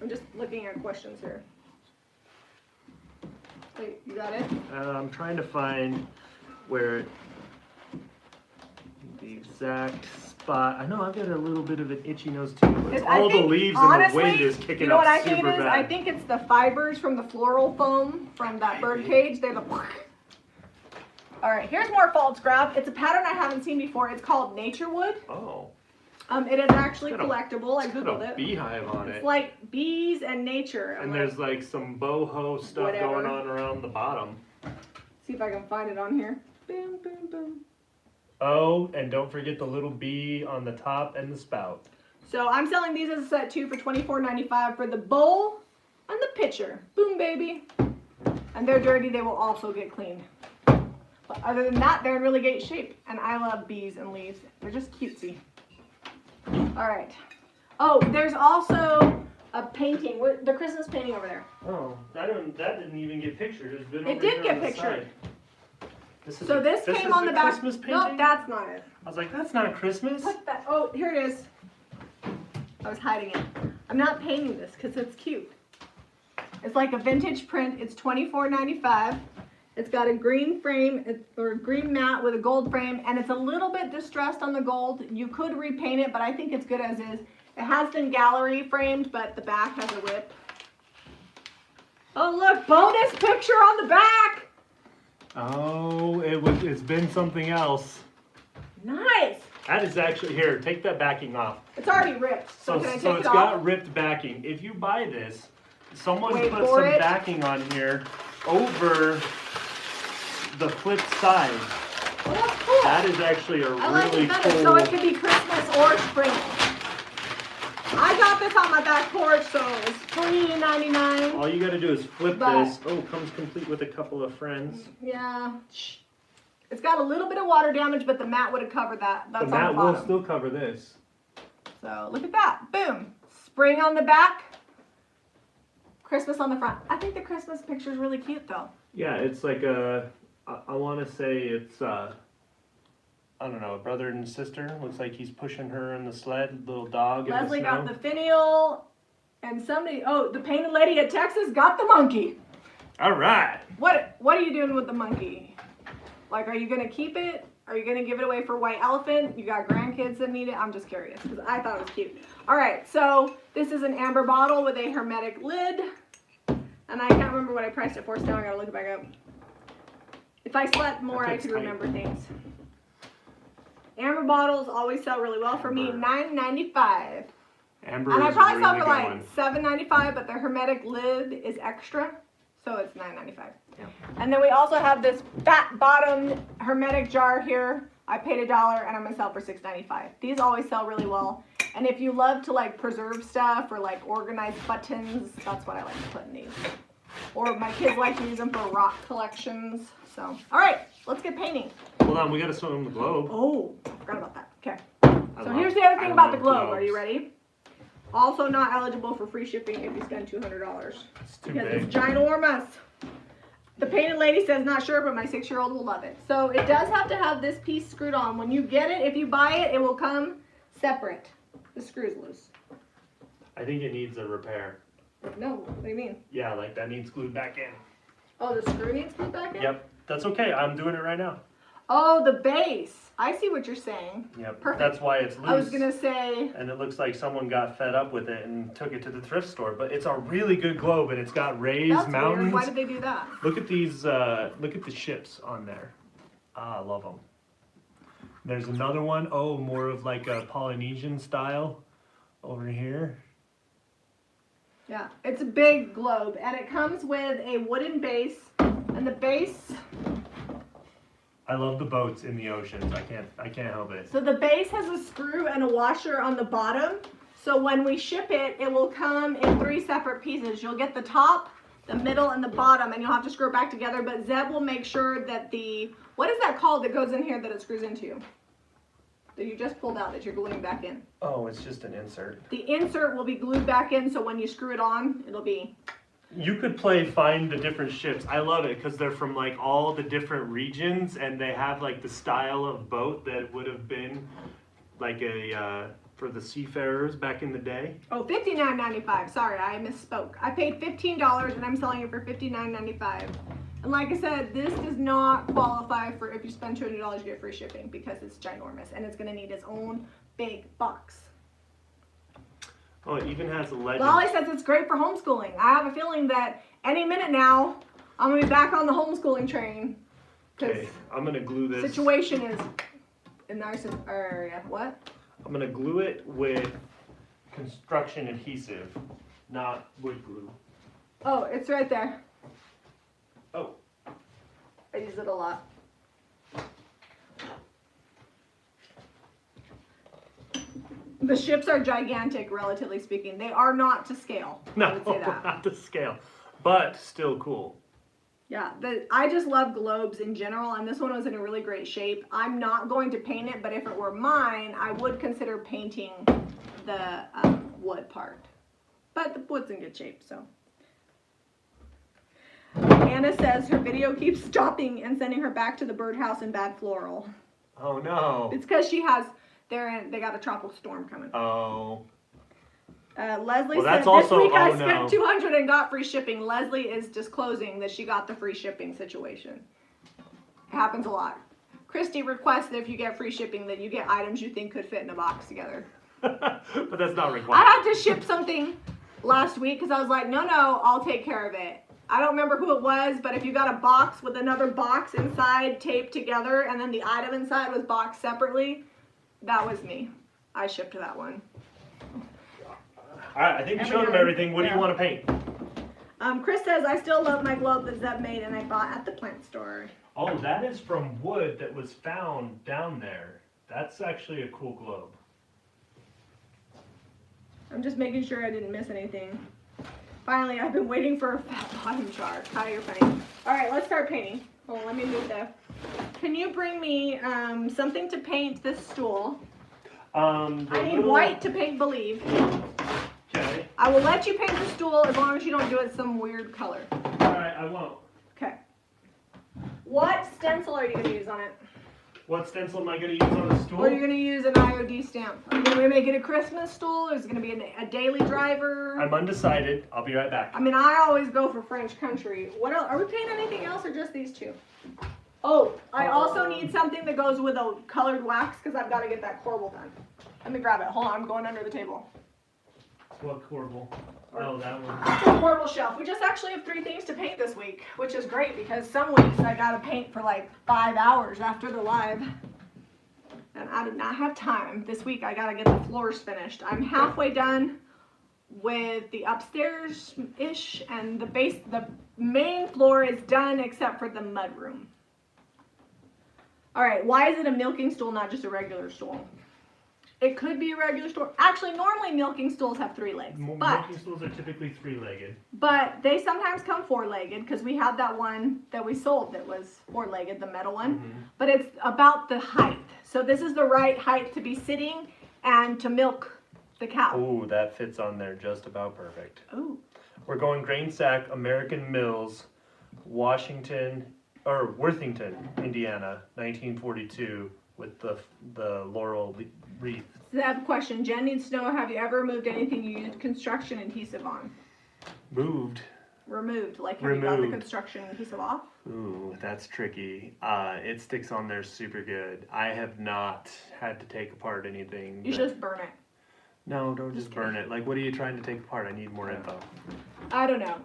I'm just looking at questions here. Wait, you got it? I'm trying to find where the exact spot. I know I've got a little bit of an itchy nose too. It's all the leaves honestly, and the wind is kicking you know up what I think super it is? bad. I think it's the fibers from the floral foam from that bird cage. They're the... All right, here's more false graph. It's a pattern I haven't seen before. It's called Nature Wood. Oh. It is actually It's got collectible. I It's got googled a it. beehive on It's it. like bees and nature. And there's like some boho stuff Whatever. going on around the bottom. See if I can find it on here. Boom, boom, boom. Oh, and don't forget the little bee on the top and the spout. So I'm selling these as a set 2 for $24.95 for the bowl and the pitcher. Boom, baby. And they're dirty. They will also get cleaned. But other than that, they're in really great shape. And I love bees and leaves. They're just cutesy. All right. Oh, there's also a painting. The Christmas painting over there. Oh, that didn't even get pictured. It's been It over did here get on the pictured. side. This So this came on the back. Christmas painting? No, that's not it. I was like, that's not Christmas. Put that. Oh, here it is. I was hiding it. I'm not painting this because it's cute. It's like a vintage print. It's $24.95. It's got a green frame or green mat with a gold frame, and it's a little bit distressed on the gold. You could repaint it, but I think it's good as is. It has been gallery framed, but the back has a rip. Oh look, bonus picture on the back. Oh, it's been something else. Nice. That is actually, here, take that backing off. It's already ripped, so can I take so it it's off? got ripped backing. If you buy this, someone Wait put for some it. backing on here over the flip side. Oh, that's cool. That is actually a I like really it better, cool. so it could be Christmas or spring. I got this on my back porch, so it's $3.99. All you got to do is flip But- this. Oh, comes complete with a couple of friends. Yeah. It's got a little bit of water damage, but the mat would have covered that. That's The mat on the will bottom. still cover this. So look at that. Boom. Spring on the back. Christmas on the front. I think the Christmas picture is really cute, though. Yeah, it's like a. I want to say it's. I don't know, a brother and sister. Looks like he's pushing her in the sled. Little dog. Leslie in the snow. got the finial, and somebody. Oh, the painted lady at Texas got the monkey. All right. What are you doing with the monkey? Like, are you gonna keep it? Are you gonna give it away for white elephant? You got grandkids that need it? I'm just curious because I thought it was cute. All right, so this is an amber bottle with a hermetic lid, and I can't remember what I priced it for, so now I gotta look it back up. If I slept more, I That could takes remember things. Amber bottles always sell really well for me. Amber. $9.95. Amber And I is probably really sell for good like one. $7.95, but the hermetic lid is extra, so it's $9.95. Yeah. And then we also have this fat bottom hermetic jar here. I paid $1 and I'm gonna sell for $6.95. These always sell really well. And if you love to like preserve stuff or like organize buttons, that's what I like to put in these. Or my kids like to use them for rock collections. So, all right, let's get painting. Hold on, we gotta show them the globe. Oh, I forgot about that. Okay. So I here's love- the other thing I about the love globe. globes. Are you ready? Also not eligible for free shipping if you spend $200. It's too Because big. it's ginormous. The painted lady says not sure, but my 6-year-old will love it. So it does have to have this piece screwed on. When you get it, if you buy it, it will come separate. The screw's loose. I think it needs a repair. No, what do you mean? Yeah, like that needs glued back in. Oh, the screw needs glued back in? Yep, that's okay. I'm doing it right now. Oh, the base. I see what you're saying. Yep, Perfect. that's why it's loose. I was gonna say, And it looks like someone got fed up with it and took it to the thrift store. But it's a really good globe, and it's got raised that's mountains. weird. Why did they do that? Look at these. Look at the ships on there. Ah, I love them. There's another one. Oh, more of like a Polynesian style over here. Yeah, it's a big globe, and it comes with a wooden base, and the base, I love the boats in the oceans. I can't help it. so the base has a screw and a washer on the bottom, so when we ship it, it will come in 3 separate pieces. You'll get the top, the middle, and the bottom, and you'll have to screw it back together, but Zeb will make sure that what is that called that goes in here that it screws into? That you just pulled out that you're gluing back in. Oh, it's just an insert. The insert will be glued back in, so when you screw it on, it'll be... You could play find the different ships. I love it because they're from like all the different regions, and they have like the style of boat that would have been like a for the seafarers back in the day. Oh, $59.95. Sorry, I misspoke. I paid $15 and I'm selling it for $59.95. And like I said, this does not qualify for if you spend $200 you get free shipping because it's ginormous and it's going to need its own big box. Oh, it even has a legend. Lolly says it's great for homeschooling. I have a feeling that any minute now I'm going to be back on the homeschooling train. Okay, I'm gonna glue this. Situation is in our area. What? I'm gonna glue it with construction adhesive, not wood glue. Oh, it's right there. Oh. I use it a lot. The ships are gigantic, relatively speaking. They are not to scale. I No, would say that. not to scale, but still cool. Yeah, I just love globes in general, and this one was in a really great shape. I'm not going to paint it, but if it were mine, I would consider painting the wood part. But the wood's in good shape, so. Anna says her video keeps stopping and sending her back to the birdhouse in Bad Floral. Oh no. It's because they got a tropical storm coming. Oh. Leslie Well, said, that's also- this week I oh, spent no. $200 and got free shipping. Leslie is disclosing that she got the free shipping situation. It happens a lot. Christy requests that if you get free shipping that you get items you think could fit in a box together. But that's not I required. had to ship something last week because I was like, no, I'll take care of it. I don't remember who it was, but if you got a box with another box inside taped together and then the item inside was boxed separately, that was me. I shipped that one. All right, I think we showed them Every- everything. What do yeah. you want to paint? Chris says, I still love my globe that Zeb made and I bought at the plant store. Oh, that is from wood that was found down there. That's actually a cool globe. I'm just making sure I didn't miss anything. Finally, I've been waiting for a fat bottom chart. How you're funny. All right, let's start painting. Hold on, let me move that. Can you bring me something to paint this stool? I need white to paint Believe. Okay. I will let you paint the stool as long as you don't do it some weird color. All right, I won't. Okay. What stencil are you going to use on it? What stencil am I going to use on the stool? Or are you going to use an IOD stamp? Are you going to make it a Christmas stool? Or is it going to be a daily driver? I'm undecided. I'll be right back. I mean, I always go for French country. What else? Are we painting anything else or just these two? Oh, I also need something that goes with a colored wax because I've got to get that corbel done. Let me grab it. Hold on, I'm going under the table. What corbel? Oh, that one. The corbel shelf. We just actually have 3 things to paint this week, which is great because some weeks I got to paint for like 5 hours after the live. And I do not have time. This week I gotta get the floors finished. I'm halfway done with the upstairs-ish, and the main floor is done except for the mudroom. All right, why is it a milking stool, not just a regular stool? It could be a regular stool. Actually, normally milking stools have 3 legs. Milking stools are typically 3-legged. But they sometimes come 4-legged, because we had that one that we sold that was 4-legged, the metal one. Mm-hmm. But it's about the height. So this is the right height to be sitting and to milk the cow. Ooh, that fits on there just about perfect. Ooh. We're going grain sack, American Mills, Worthington, Indiana, 1942, with the laurel wreath. So I have a question. Jen needs to know, have you ever removed anything you used construction adhesive on? Moved. Removed. Like, have you got the construction adhesive off? Ooh, that's tricky. It sticks on there super good. I have not had to take apart anything. You should just burn it. No, don't just burn it. Like, what are you trying to take apart? I need more info. I don't know.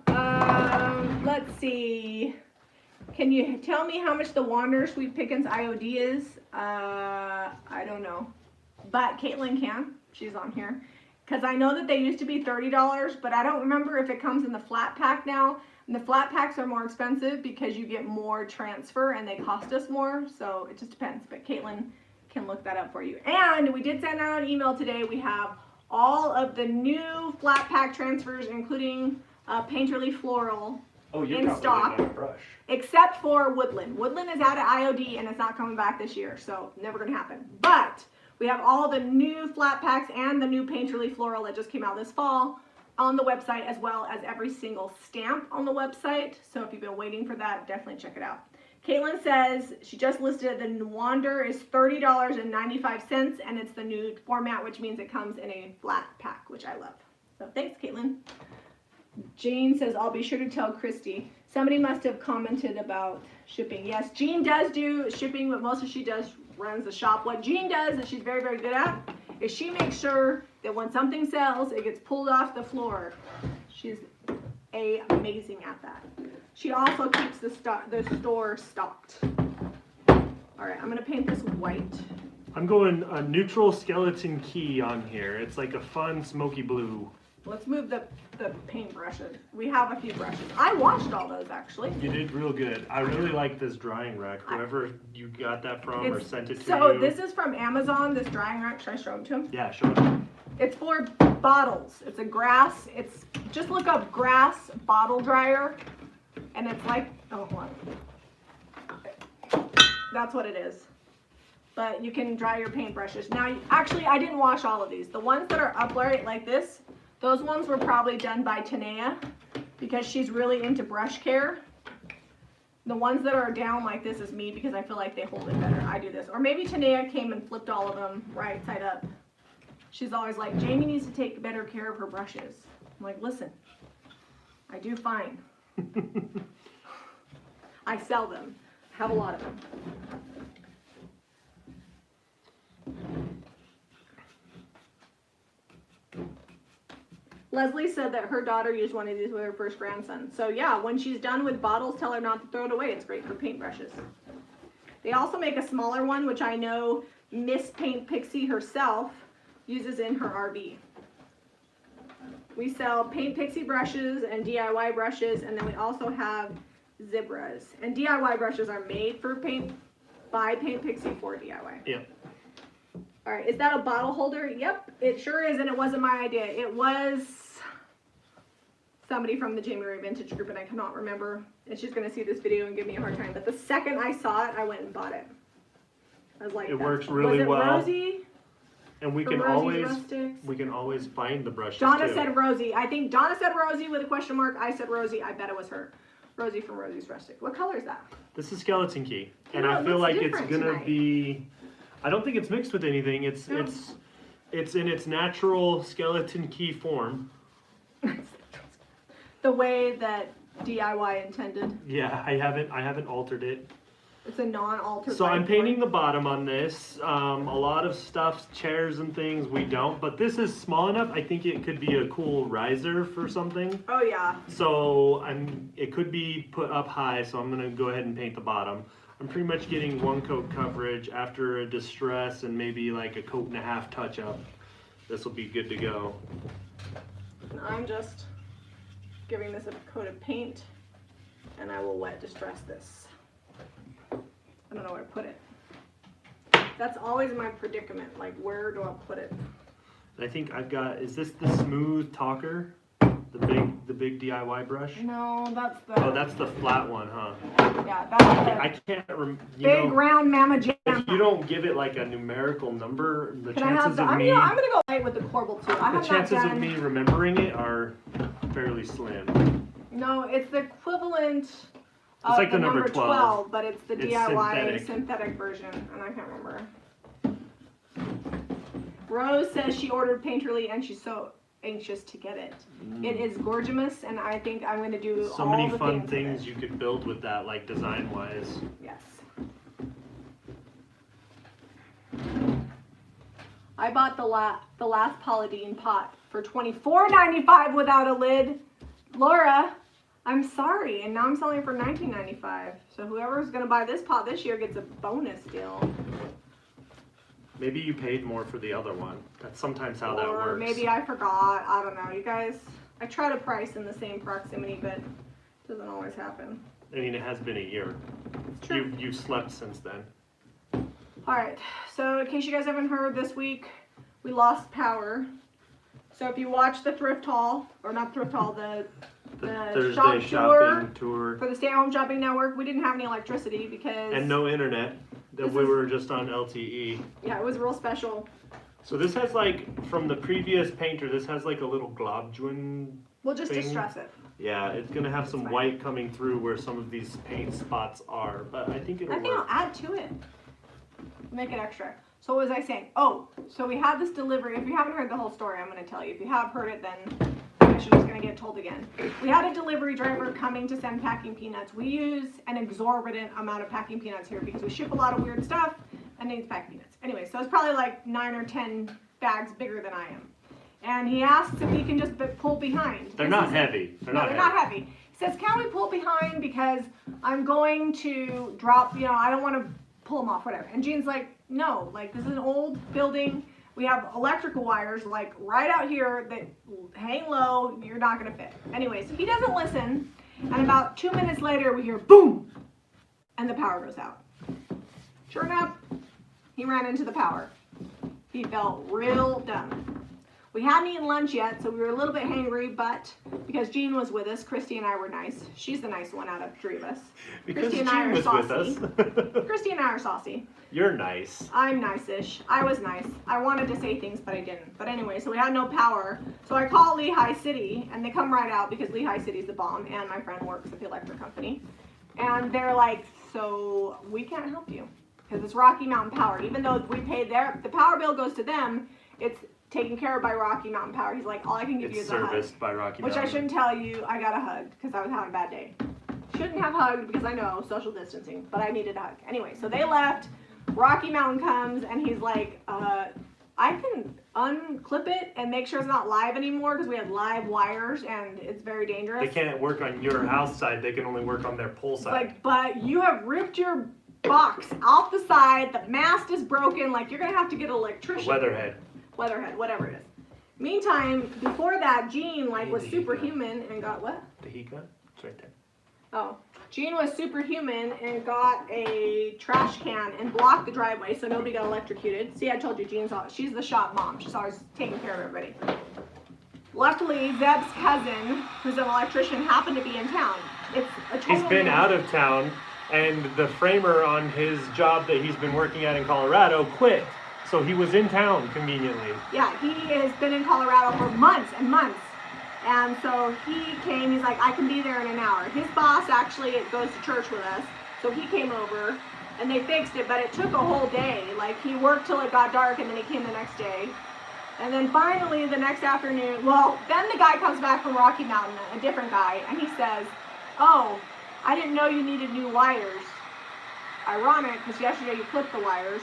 Let's see. Can you tell me how much the Wander Sweet Pickens IOD is? I don't know. But Caitlin can. She's on here. Because I know that they used to be $30, but I don't remember if it comes in the flat pack now. And the flat packs are more expensive because you get more transfer and they cost us more. So it just depends. But Caitlin can look that up for you. And we did send out an email today. We have all of the new flat pack transfers, including Painterly Floral, in stock, except for Woodland. Woodland is out of IOD and it's not coming back this year, so never gonna happen. But we have all the new flat packs and the new Painterly Floral that just came out this fall on the website, as well as every single stamp on the website. So if you've been waiting for that, definitely check it out. Caitlin says she just listed the Wander is $30.95, and it's the new format, which means it comes in a flat pack, which I love. So thanks, Caitlin. Jane says, I'll be sure to tell Christy. Somebody must have commented about shipping. Yes, Jean does do shipping, but mostly she runs the shop. What Jean does that she's very, very good at is she makes sure that when something sells, it gets pulled off the floor. She's amazing at that. She also keeps the store stocked. All right, I'm gonna paint this white. I'm going a neutral skeleton key on here. It's like a fun smoky blue. Let's move the paint brushes. We have a few brushes. I washed all those, actually. You did real good. I really like this drying rack. Whoever you got that from or sent it to So you. this is from Amazon, this drying rack. Should I show them to him? Yeah, show them. It's for bottles. It's a grass. Just look up grass bottle dryer. And it's like, oh, hold on. That's what it is. But you can dry your paintbrushes. Now, actually, I didn't wash all of these. The ones that are up right like this, those ones were probably done by Tanea because she's really into brush care. The ones that are down like this is me because I feel like they hold it better. I do this. Or maybe Tanea came and flipped all of them right side up. She's always like, Jamie needs to take better care of her brushes. I'm like, listen, I do fine. I sell them. I have a lot of them. Leslie said that her daughter used one of these with her first grandson. So yeah, when she's done with bottles, tell her not to throw it away. It's great for paintbrushes. They also make a smaller one, which I know Miss Paint Pixie herself uses in her RV. We sell Paint Pixie brushes and DIY brushes, and then we also have Zebras. And DIY brushes are made for by Paint Pixie for DIY. Yep. All right, is that a bottle holder? Yep, it sure is, and it wasn't my idea. It was somebody from the Jami Vintage Group, and I cannot remember. And she's going to see this video and give me a hard time. But the second I saw it, I went and bought it. I was like, it works really well. Was it Rosie? And we can always find the brushes Donna too. said Rosie. I think Donna said Rosie with a question mark. I said Rosie. I bet it was her. Rosie from Rosie's Rustic. What color is that? This is skeleton key, and I feel like it's gonna be. I don't think it's mixed with anything. It's in its natural skeleton key form. The way that DIY intended. Yeah, I haven't altered it. It's a non-altered. So I'm painting the bottom on this. A lot of stuff, chairs and things, we don't. But this is small enough. I think it could be a cool riser for something. Oh yeah. So it could be put up high. So I'm gonna go ahead and paint the bottom. I'm pretty much getting 1 coat coverage after a distress and maybe like a 1.5 coat touch up. This will be good to go. I'm just giving this a coat of paint, and I will wet distress this. I don't know where to put it. That's always my predicament, like where do I put it? I think I've got, is this the smooth talker? The big DIY brush? No, that's the... Oh, that's the flat one, huh? Yeah, that's the I can't remember. big round Mama Jam. If you don't give it like a numerical number, the Can I have chances the, of I'm me... gonna go light with the corbel too. I The have chances not of done... me remembering it are fairly slim. No, it's the equivalent of It's like the number 12, but it's the it's DIY synthetic version, and I can't remember. Rose says she ordered Painterly and she's so anxious to get it. It is gorgeous, and I think I'm going to do So all many the fun things things you could build with that, like design-wise. Yes. I bought the last Polydine pot for $24.95 without a lid. Laura, I'm sorry, and now I'm selling it for $19.95. So whoever's going to buy this pot this year gets a bonus deal. Maybe you paid more for the other one. That's sometimes how that works. Or maybe I forgot. I don't know. You guys, I try to price in the same proximity, but it doesn't always happen. I mean, it has been a year. It's true. You've slept since then. Alright, so in case you guys haven't heard, this week we lost power. So if you watch the thrift haul, or not thrift haul, the Thursday shop shopping tour. for the Stay at Home Shopping Network, we didn't have any electricity because... And no internet. We were just on LTE. Yeah, it was real special. So this has like, from the previous painter, this has like a little globulin. We'll just thing. distress it. Yeah, it's gonna have some fine. white coming through where some of these paint spots are, but I think it'll I think work. I'll add to it. Make it extra. So what was I saying? Oh, so we had this delivery. If you haven't heard the whole story, I'm going to tell you. If you have heard it, then I'm just going to get told again. We had a delivery driver coming to send packing peanuts. We use an exorbitant amount of packing peanuts here because we ship a lot of weird stuff and needs packing peanuts. Anyway, so it's probably like 9 or 10 bags bigger than I am. And he asks if he can just pull behind. They're not heavy. They're not heavy. He says, can we pull behind because I'm going to drop, I don't want to pull them off, whatever. And Jean's like, no, like this is an old building. We have electrical wires like right out here that hang low. You're not going to fit. Anyway, so he doesn't listen. And about 2 minutes later, we hear boom, and the power goes out. Sure enough, he ran into the power. He felt real dumb. We hadn't eaten lunch yet, so we were a little bit hangry, but because Jean was with us, Christy and I were nice. She's the nice one out of 3 of us. Because Christy and I Jean are was saucy. with us. Christy and I are saucy. You're nice. I'm nice-ish. I was nice. I wanted to say things, but I didn't. But anyway, so we had no power. So I call Lehi City, and they come right out because Lehi City's the bomb, and my friend works at the electric company. And they're like, so we can't help you because it's Rocky Mountain Power. Even though we pay the power bill goes to them, it's taken care of by Rocky Mountain Power. He's like, all I can give you is a hug. Serviced by Rocky Which Mountain. I shouldn't tell you, I got a hug because I was having a bad day. Shouldn't have hugged because I know social distancing, but I needed a hug. Anyway, so they left. Rocky Mountain comes and he's like, I can unclip it and make sure it's not live anymore because we had live wires and it's very dangerous. They can't work on your house side. They can only work on their pole It's side. like, but you have ripped your box off the side. The mast is broken. Like, you're going to have to get an electrician. Weatherhead. Weatherhead, whatever it is. Meantime, before that, Jean was The heat superhuman and got what? The heat gun? It's right there. Oh. Jean was superhuman and got a trash can and blocked the driveway so nobody got electrocuted. See, I told you, she's the shop mom. She's always taking care of everybody. Luckily, Zeb's cousin, who's an electrician, happened to be in town. It's a total He's been out of town, and the framer on his job that he's been working at in Colorado quit. So he was in town conveniently. Yeah, he has been in Colorado for months and months. And so he came, he's like, I can be there in an hour. His boss actually goes to church with us. So he came over and they fixed it, but it took a whole day. Like, he worked till it got dark and then he came the next day. And then finally the next afternoon, well, then the guy comes back from Rocky Mountain, a different guy, and he says, oh, I didn't know you needed new wires. Ironic, because yesterday you clipped the wires.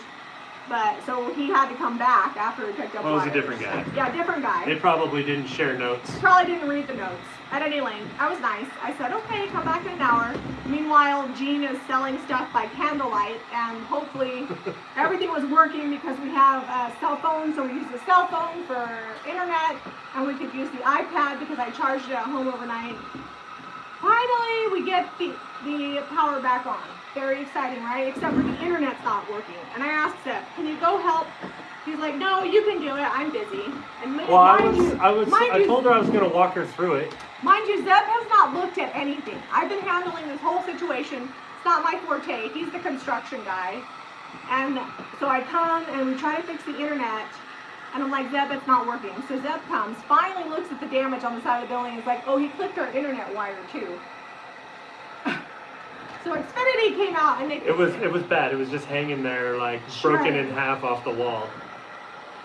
But, so he had to come back after he picked up Well, it was wires. a different guy. Yeah, different guy. They probably didn't share notes. Probably didn't read the notes. At any length, I was nice. I said, okay, come back in an hour. Meanwhile, Meanwhile, Jean is selling stuff by candlelight, and hopefully everything was working because we have a cell phone, so we use the cell phone for internet, and we could use the iPad because I charged it at home overnight. Finally, we get the power back on. Very exciting, right? Except for the internet's not working. And I asked Seth, can you go help? He's like, no, you can do it. I'm busy. And well, I told her I was going to walk her through it. Mind you, Zeb has not looked at anything. I've been handling this whole situation. It's not my forte. He's the construction guy. And so I come and we try to fix the internet. And I'm like, Zeb, it's not working. So Zeb comes, finally looks at the damage on the side of the building. He's like, oh, he clipped our internet wire too. So Xfinity came out and they it was bad. It was just hanging there like broken in half off the wall.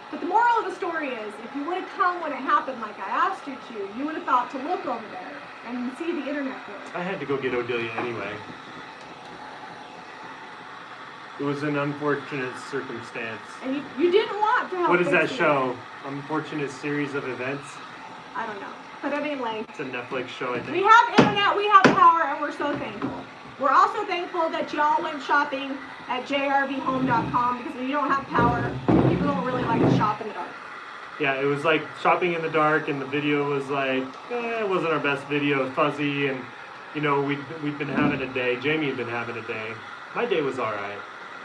But the moral of the story is, if you would have come when it happened like I asked you to, you would have thought to look over there and see the internet work. I had to go get Odelia anyway. It was an unfortunate circumstance. And you didn't want to help. What does that show? Unfortunate series of events? I don't know. Put it in link. It's a Netflix show, I think. We have internet, we have power, and we're so thankful. We're also thankful that y'all went shopping at jrvhome.com because when you don't have power, people don't really like to shop in the dark. Yeah, it was like shopping in the dark, and the video was like, it wasn't our best video, fuzzy, and you know, we'd been having a day. Jami had been having a day. My day was all right.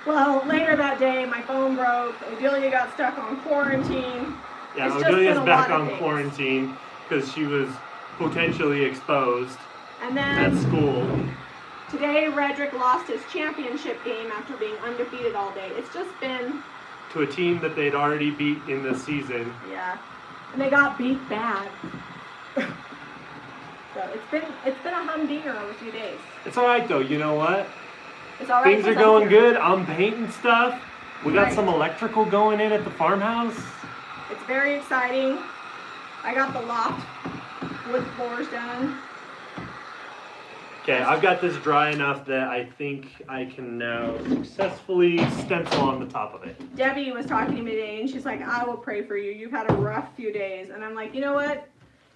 Well, later that day, my phone broke. Odelia got stuck on quarantine. Yeah, Odelia's back on quarantine because she was potentially exposed and then at school. Today, Redrick lost his championship game after being undefeated all day. It's just been... To a team that they'd already beat in the season. Yeah. And they got beat bad. So it's been a humdinger over a few days. It's all right, though. You know what? It's all right. Things are going good. I'm painting stuff. We got some electrical going in at the farmhouse. It's very exciting. I got the loft wood floors done. Okay, I've got this dry enough that I think I can now successfully stencil on the top of it. Debbie was talking to me today and she's like, I will pray for you. You've had a rough few days. And I'm like, you know what?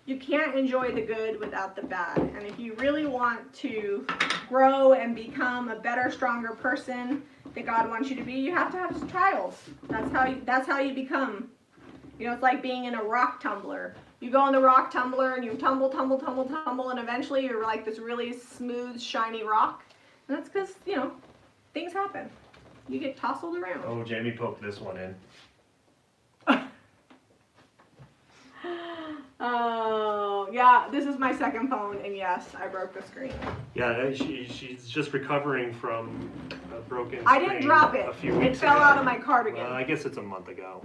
You can't enjoy the good without the bad. And if you really want to grow and become a better, stronger person that God wants you to be, you have to have trials. That's how you become. You know, it's like being in a rock tumbler. You go in the rock tumbler and you tumble, and eventually you're like this really smooth, shiny rock. And that's because, you know, things happen. You get tousled around. Oh, Jami poked this one in. Oh, yeah, this is my second phone, and yes, I broke the screen. Yeah, she's just recovering from a broken screen. I didn't drop it. A few weeks it fell ago. out of my cardigan. Well, I guess it's a month ago.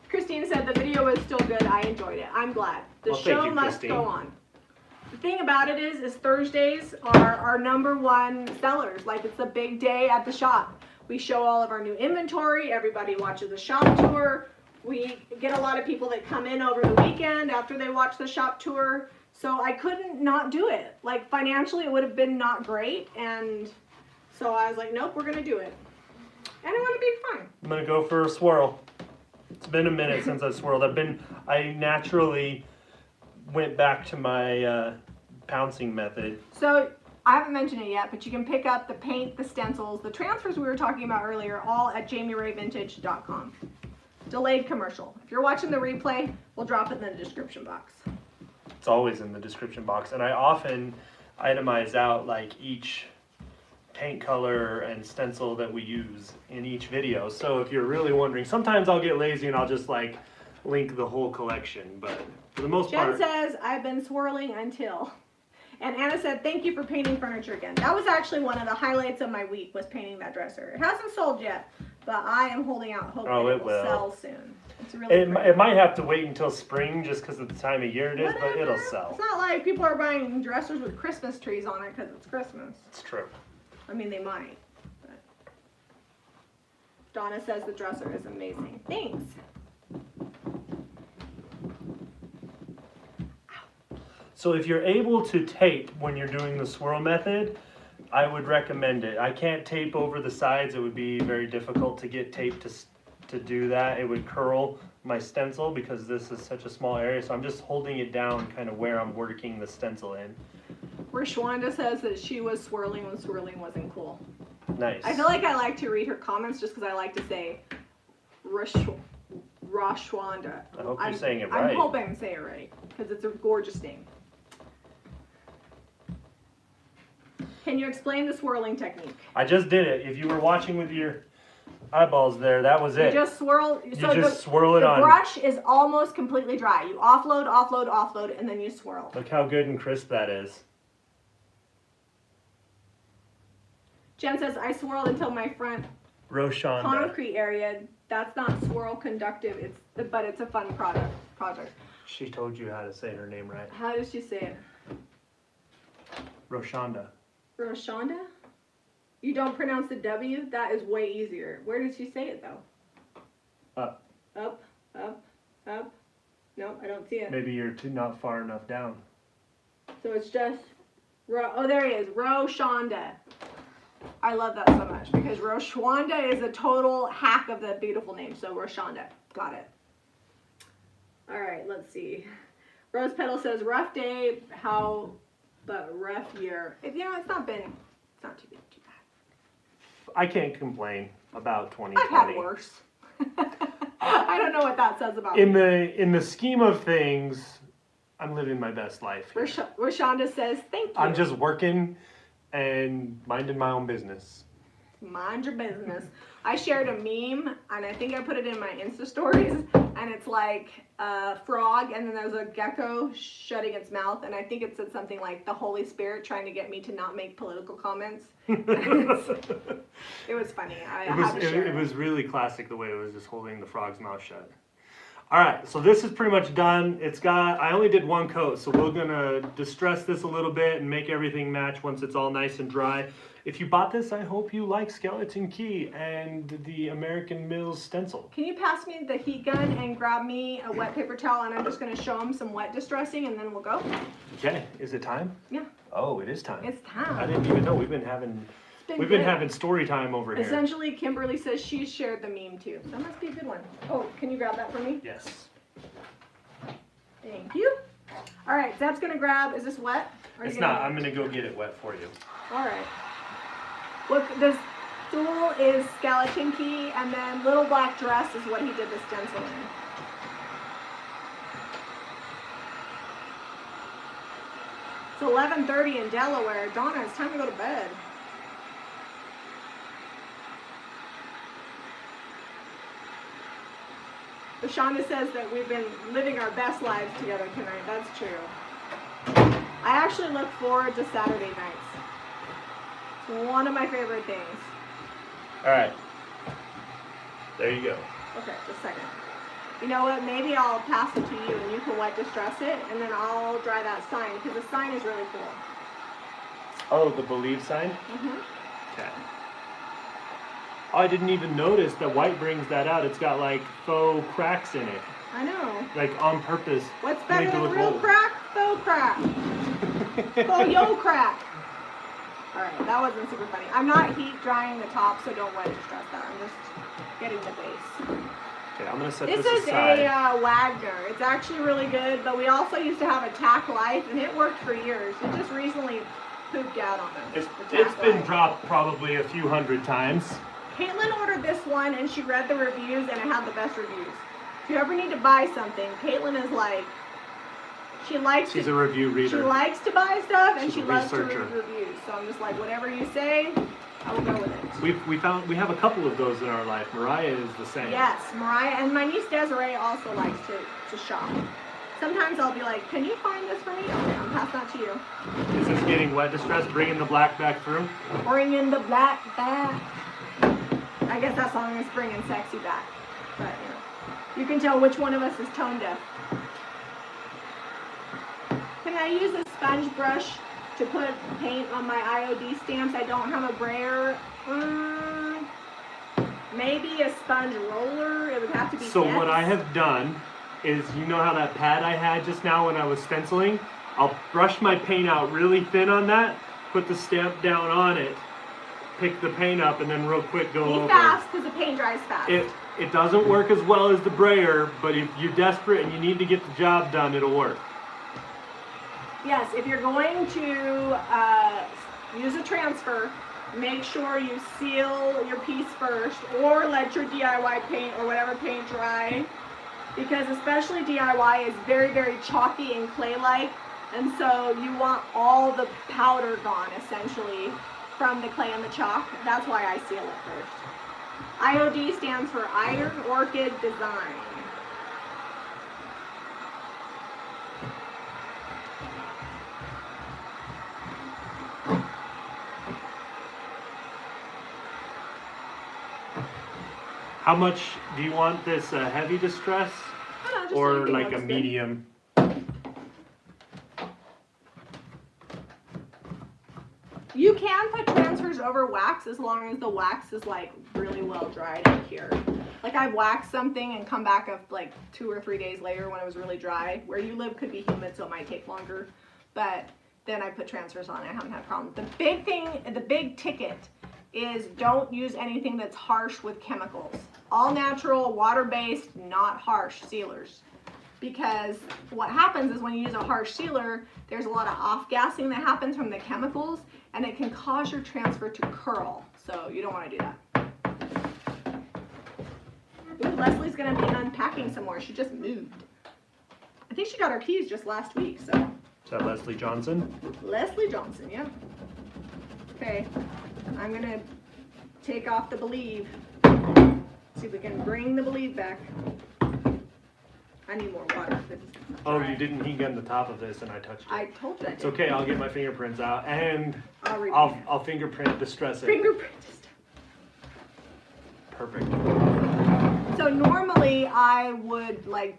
Christine said the video was still good. I enjoyed it. I'm glad. The show must go on. The thing about it is Thursdays are our #1 sellers. Like, it's a big day at the shop. We show all of our new inventory. Everybody watches the shop tour. We get a lot of people that come in over the weekend after they watch the shop tour. So I couldn't not do it. Like, financially, it would have been not great. And so I was like, nope, we're going to do it. And it would have been fun. I'm going to go for a swirl. It's been a minute since I swirled. I naturally went back to my pouncing method. So I haven't mentioned it yet, but you can pick up the paint, the stencils, the transfers we were talking about earlier, all at JamiRayVintage.com. Delayed commercial. If you're watching the replay, we'll drop it in the description box. It's always in the description box, and I often itemize out like each paint color and stencil that we use in each video. So if you're really wondering, sometimes I'll get lazy and I'll just like link the whole collection, but for the most part. Jen says, I've been swirling until. And Anna said, thank you for painting furniture again. That was actually one of the highlights of my week, was painting that dresser. It hasn't sold yet, but I am holding out hope that it will sell soon. It's really it might have to wait until spring just because of the time of year it is, but it'll sell. It's not like people are buying dressers with Christmas trees on it because it's Christmas. It's true. I mean, they might. But Donna says the dresser is amazing. Thanks. So if you're able to tape when you're doing the swirl method, I would recommend it. I can't tape over the sides. It would be very difficult to get tape to do that. It would curl my stencil because this is such a small area. So I'm just holding it down kind of where I'm working the stencil in. Where Shwanda says that she was swirling when swirling wasn't cool. Nice. I feel like I like to read her comments just because I like to say Rashwanda. I hope you're saying it right. I'm hoping I'm saying it right because it's a gorgeous name. Can you explain the swirling technique? I just did it. If you were watching with your eyeballs there, that was it. You just swirl. Swirl it on. The brush is almost completely dry. You offload, offload, offload, and then you swirl. Look how good and crisp that is. Jen says, I swirled until my front Roshonda. concrete area. That's not swirl conductive, but it's a fun project. She told you how to say her name right. How does she say it? Roshonda. Roshonda? You don't pronounce the W? That is way easier. Where did she say it though? Up. Up, up, up. No, I don't see it. Maybe you're not far enough down. So it's just, oh there he is, Roshonda. I love that so much because Roshwanda is a total hack of the beautiful name. So Roshonda, got it. All right, let's see. Rose Petal says, rough day, but rough year. It's not too bad. I can't complain about 2020. I've had worse. I don't know what that says about me. me. In the scheme of things, I'm living my best life. Roshonda says, thank you. I'm just working and minding my own business. Mind your business. I shared a meme, and I think I put it in my Insta stories, and it's like a frog, and then there's a gecko shutting its mouth, and I think it said something like the Holy Spirit trying to get me to not make political comments. It was funny. I had to share it was really classic the way it was just holding the frog's mouth shut. All right, so this is pretty much done. I only did one coat, so we're gonna distress this a little bit and make everything match once it's all nice and dry. If you bought this, I hope you like Skeleton Key and the American Mills stencil. Can you pass me the heat gun and grab me a wet paper towel, and I'm just gonna show them some wet distressing, and then we'll go? Okay, is it time? Yeah. Oh, it is time. It's time. I didn't even know. We've been having story time over here. Essentially, Kimberly says she shared the meme too. That must be a good one. Oh, can you grab that for me? Yes. Thank you. All right, Zeb's gonna grab. Is this wet? It's not. I'm gonna go get it wet for you. All right. Look, this Stool is Skeleton Key, and then Little Black Dress is what he did the stencil in. It's 11:30 in Delaware. Donna, it's time to go to bed. Shonda says that we've been living our best lives together tonight. That's true. I actually look forward to Saturday nights. It's one of my favorite things. All right. There you go. Okay, just a second. You know what? Maybe I'll pass it to you and you can wet distress it, and then I'll dry that sign because the sign is really cool. Oh, the Believe sign? Mm-hmm. Okay. Oh, I didn't even notice that white brings that out. It's got like faux cracks in it. I know. Like on purpose. What's better than real crack? Faux crack. Faux yo crack. Alright, that wasn't super funny. I'm not heat drying the top, so don't wet distress that. I'm just getting the base. Okay, I'm going to set this this aside. This is a Wagner. It's actually really good, but we also used to have a Tack Life, and it worked for years. It just recently pooped out on us. It's been dropped probably a few hundred times. Caitlin ordered this one, and she read the reviews, and it had the best reviews. If you ever need to buy something, Caitlin is like, she's a review reader. She likes to buy stuff, and she loves to researcher. read reviews. So I'm just like, whatever you say, I will go with it. We have a couple of those in our life. Mariah is the same. Yes, Mariah, and my niece Desiree also likes to shop. Sometimes I'll be like, can you find this for me? Okay, I'm passing that to you. Is this getting wet distress? Bringing the black back through? Bringing the black back. I guess that song is bringing sexy back. But, you can tell which one of us is tone deaf. Can I use a sponge brush to put paint on my IOD stamps? I don't have a brayer. Maybe a sponge roller. It would have to be So dense. what I have done is, you know how that pad I had just now when I was stenciling? I'll brush my paint out really thin on that, put the stamp down on it, pick the paint up, and then real quick go over. Be fast, because the paint dries fast. It doesn't work as well as the brayer, but if you're desperate and you need to get the job done, it'll work. Yes, if you're going to use a transfer, make sure you seal your piece first, or let your DIY paint or whatever paint dry, because especially DIY is very, very chalky and clay-like, and so you want all the powder gone essentially from the clay and the chalk. That's why I seal it first. IOD stands for Iron Orchid Design. How much do you want this heavy distress or like a medium? You can put transfers over wax as long as the wax is like really well dried and cured. Like I've waxed something and come back up like 2 or 3 days later when it was really dry. Where you live could be humid, so it might take longer. But then I put transfers on it. I haven't had problems. The big thing, the big ticket is don't use anything that's harsh with chemicals. All natural, water-based, not harsh sealers. Because what happens is when you use a harsh sealer, there's a lot of off-gassing that happens from the chemicals, and it can cause your transfer to curl. So you don't want to do that. Ooh, Leslie's gonna be unpacking some more. She just moved. I think she got her keys just last week, so. Is that Leslie Johnson? Leslie Johnson, yeah. Okay, I'm gonna take off the Believe. See if we can bring the Believe back. I need more water. Oh, you didn't heat gun the top of this and I touched it. I told you I did. It's okay, I'll get my fingerprints out and I'll I'll fingerprint distress it. fingerprint. Perfect. So normally I would like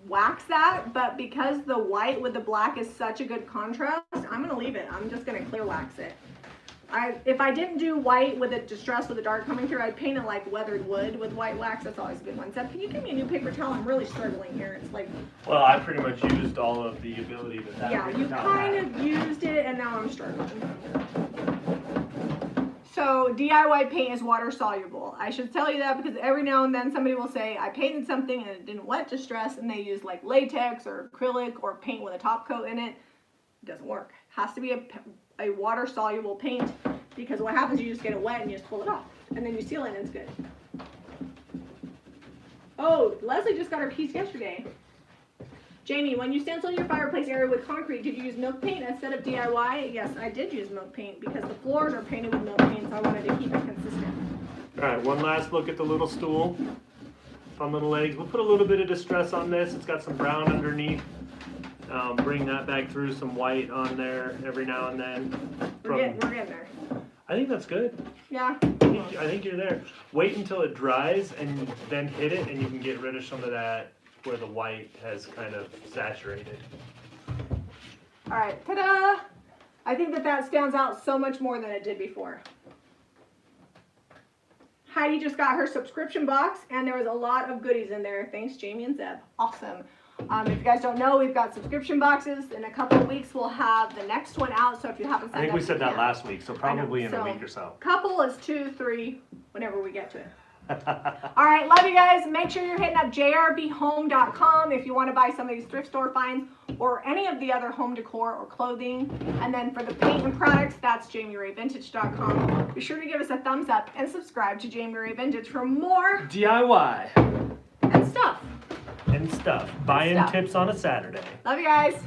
wax that, but because the white with the black is such a good contrast, I'm gonna leave it. I'm just gonna clear wax it. If I didn't do white with a distress with the dark coming through, I'd paint it like weathered wood with white wax. That's always a good one. Seb, can you give me a new paper towel? I'm really struggling here. It's like, Well, I pretty much used all of the ability that yeah, you kind of used it and now I'm struggling. So DIY paint is water soluble. I should tell you that because every now and then somebody will say, I painted something and it didn't wet distress, and they use like latex or acrylic or paint with a top coat in it. It doesn't work. It has to be a water soluble paint, because what happens is you just get it wet and you just pull it off and then you seal it and it's good. Oh, Leslie just got her keys yesterday. Jamie, when you stenciled your fireplace area with concrete, did you use milk paint instead of DIY? Yes, I did use milk paint because the floors are painted with milk paint, so I wanted to keep it consistent. All right, one last look at the little stool. Fun little legs. We'll put a little bit of distress on this. It's got some brown underneath. Bring that back through, some white on there every now and then. We're getting there. I think that's good. Yeah. I think you're there. Wait until it dries and then hit it, and you can get rid of some of that where the white has kind of saturated. All right, ta-da! I think that stands out so much more than it did before. Heidi just got her subscription box, and there was a lot of goodies in there. Thanks, Jamie and Zeb. Awesome. If you guys don't know, we've got subscription boxes. In a couple of weeks, we'll have the next one out. So if you haven't signed up, I think we said that can. last week, so probably in a week or so. Couple is 2, 3, whenever we get to it. All right, love you guys. Make sure you're hitting up jrbhome.com if you want to buy some of these thrift store finds or any of the other home decor or clothing. And then for the paint and products, that's jamirayvintage.com. Be sure to give us a thumbs up and subscribe to Jami Ray Vintage for more DIY and stuff. and stuff. Buying tips on a Saturday. Love you guys.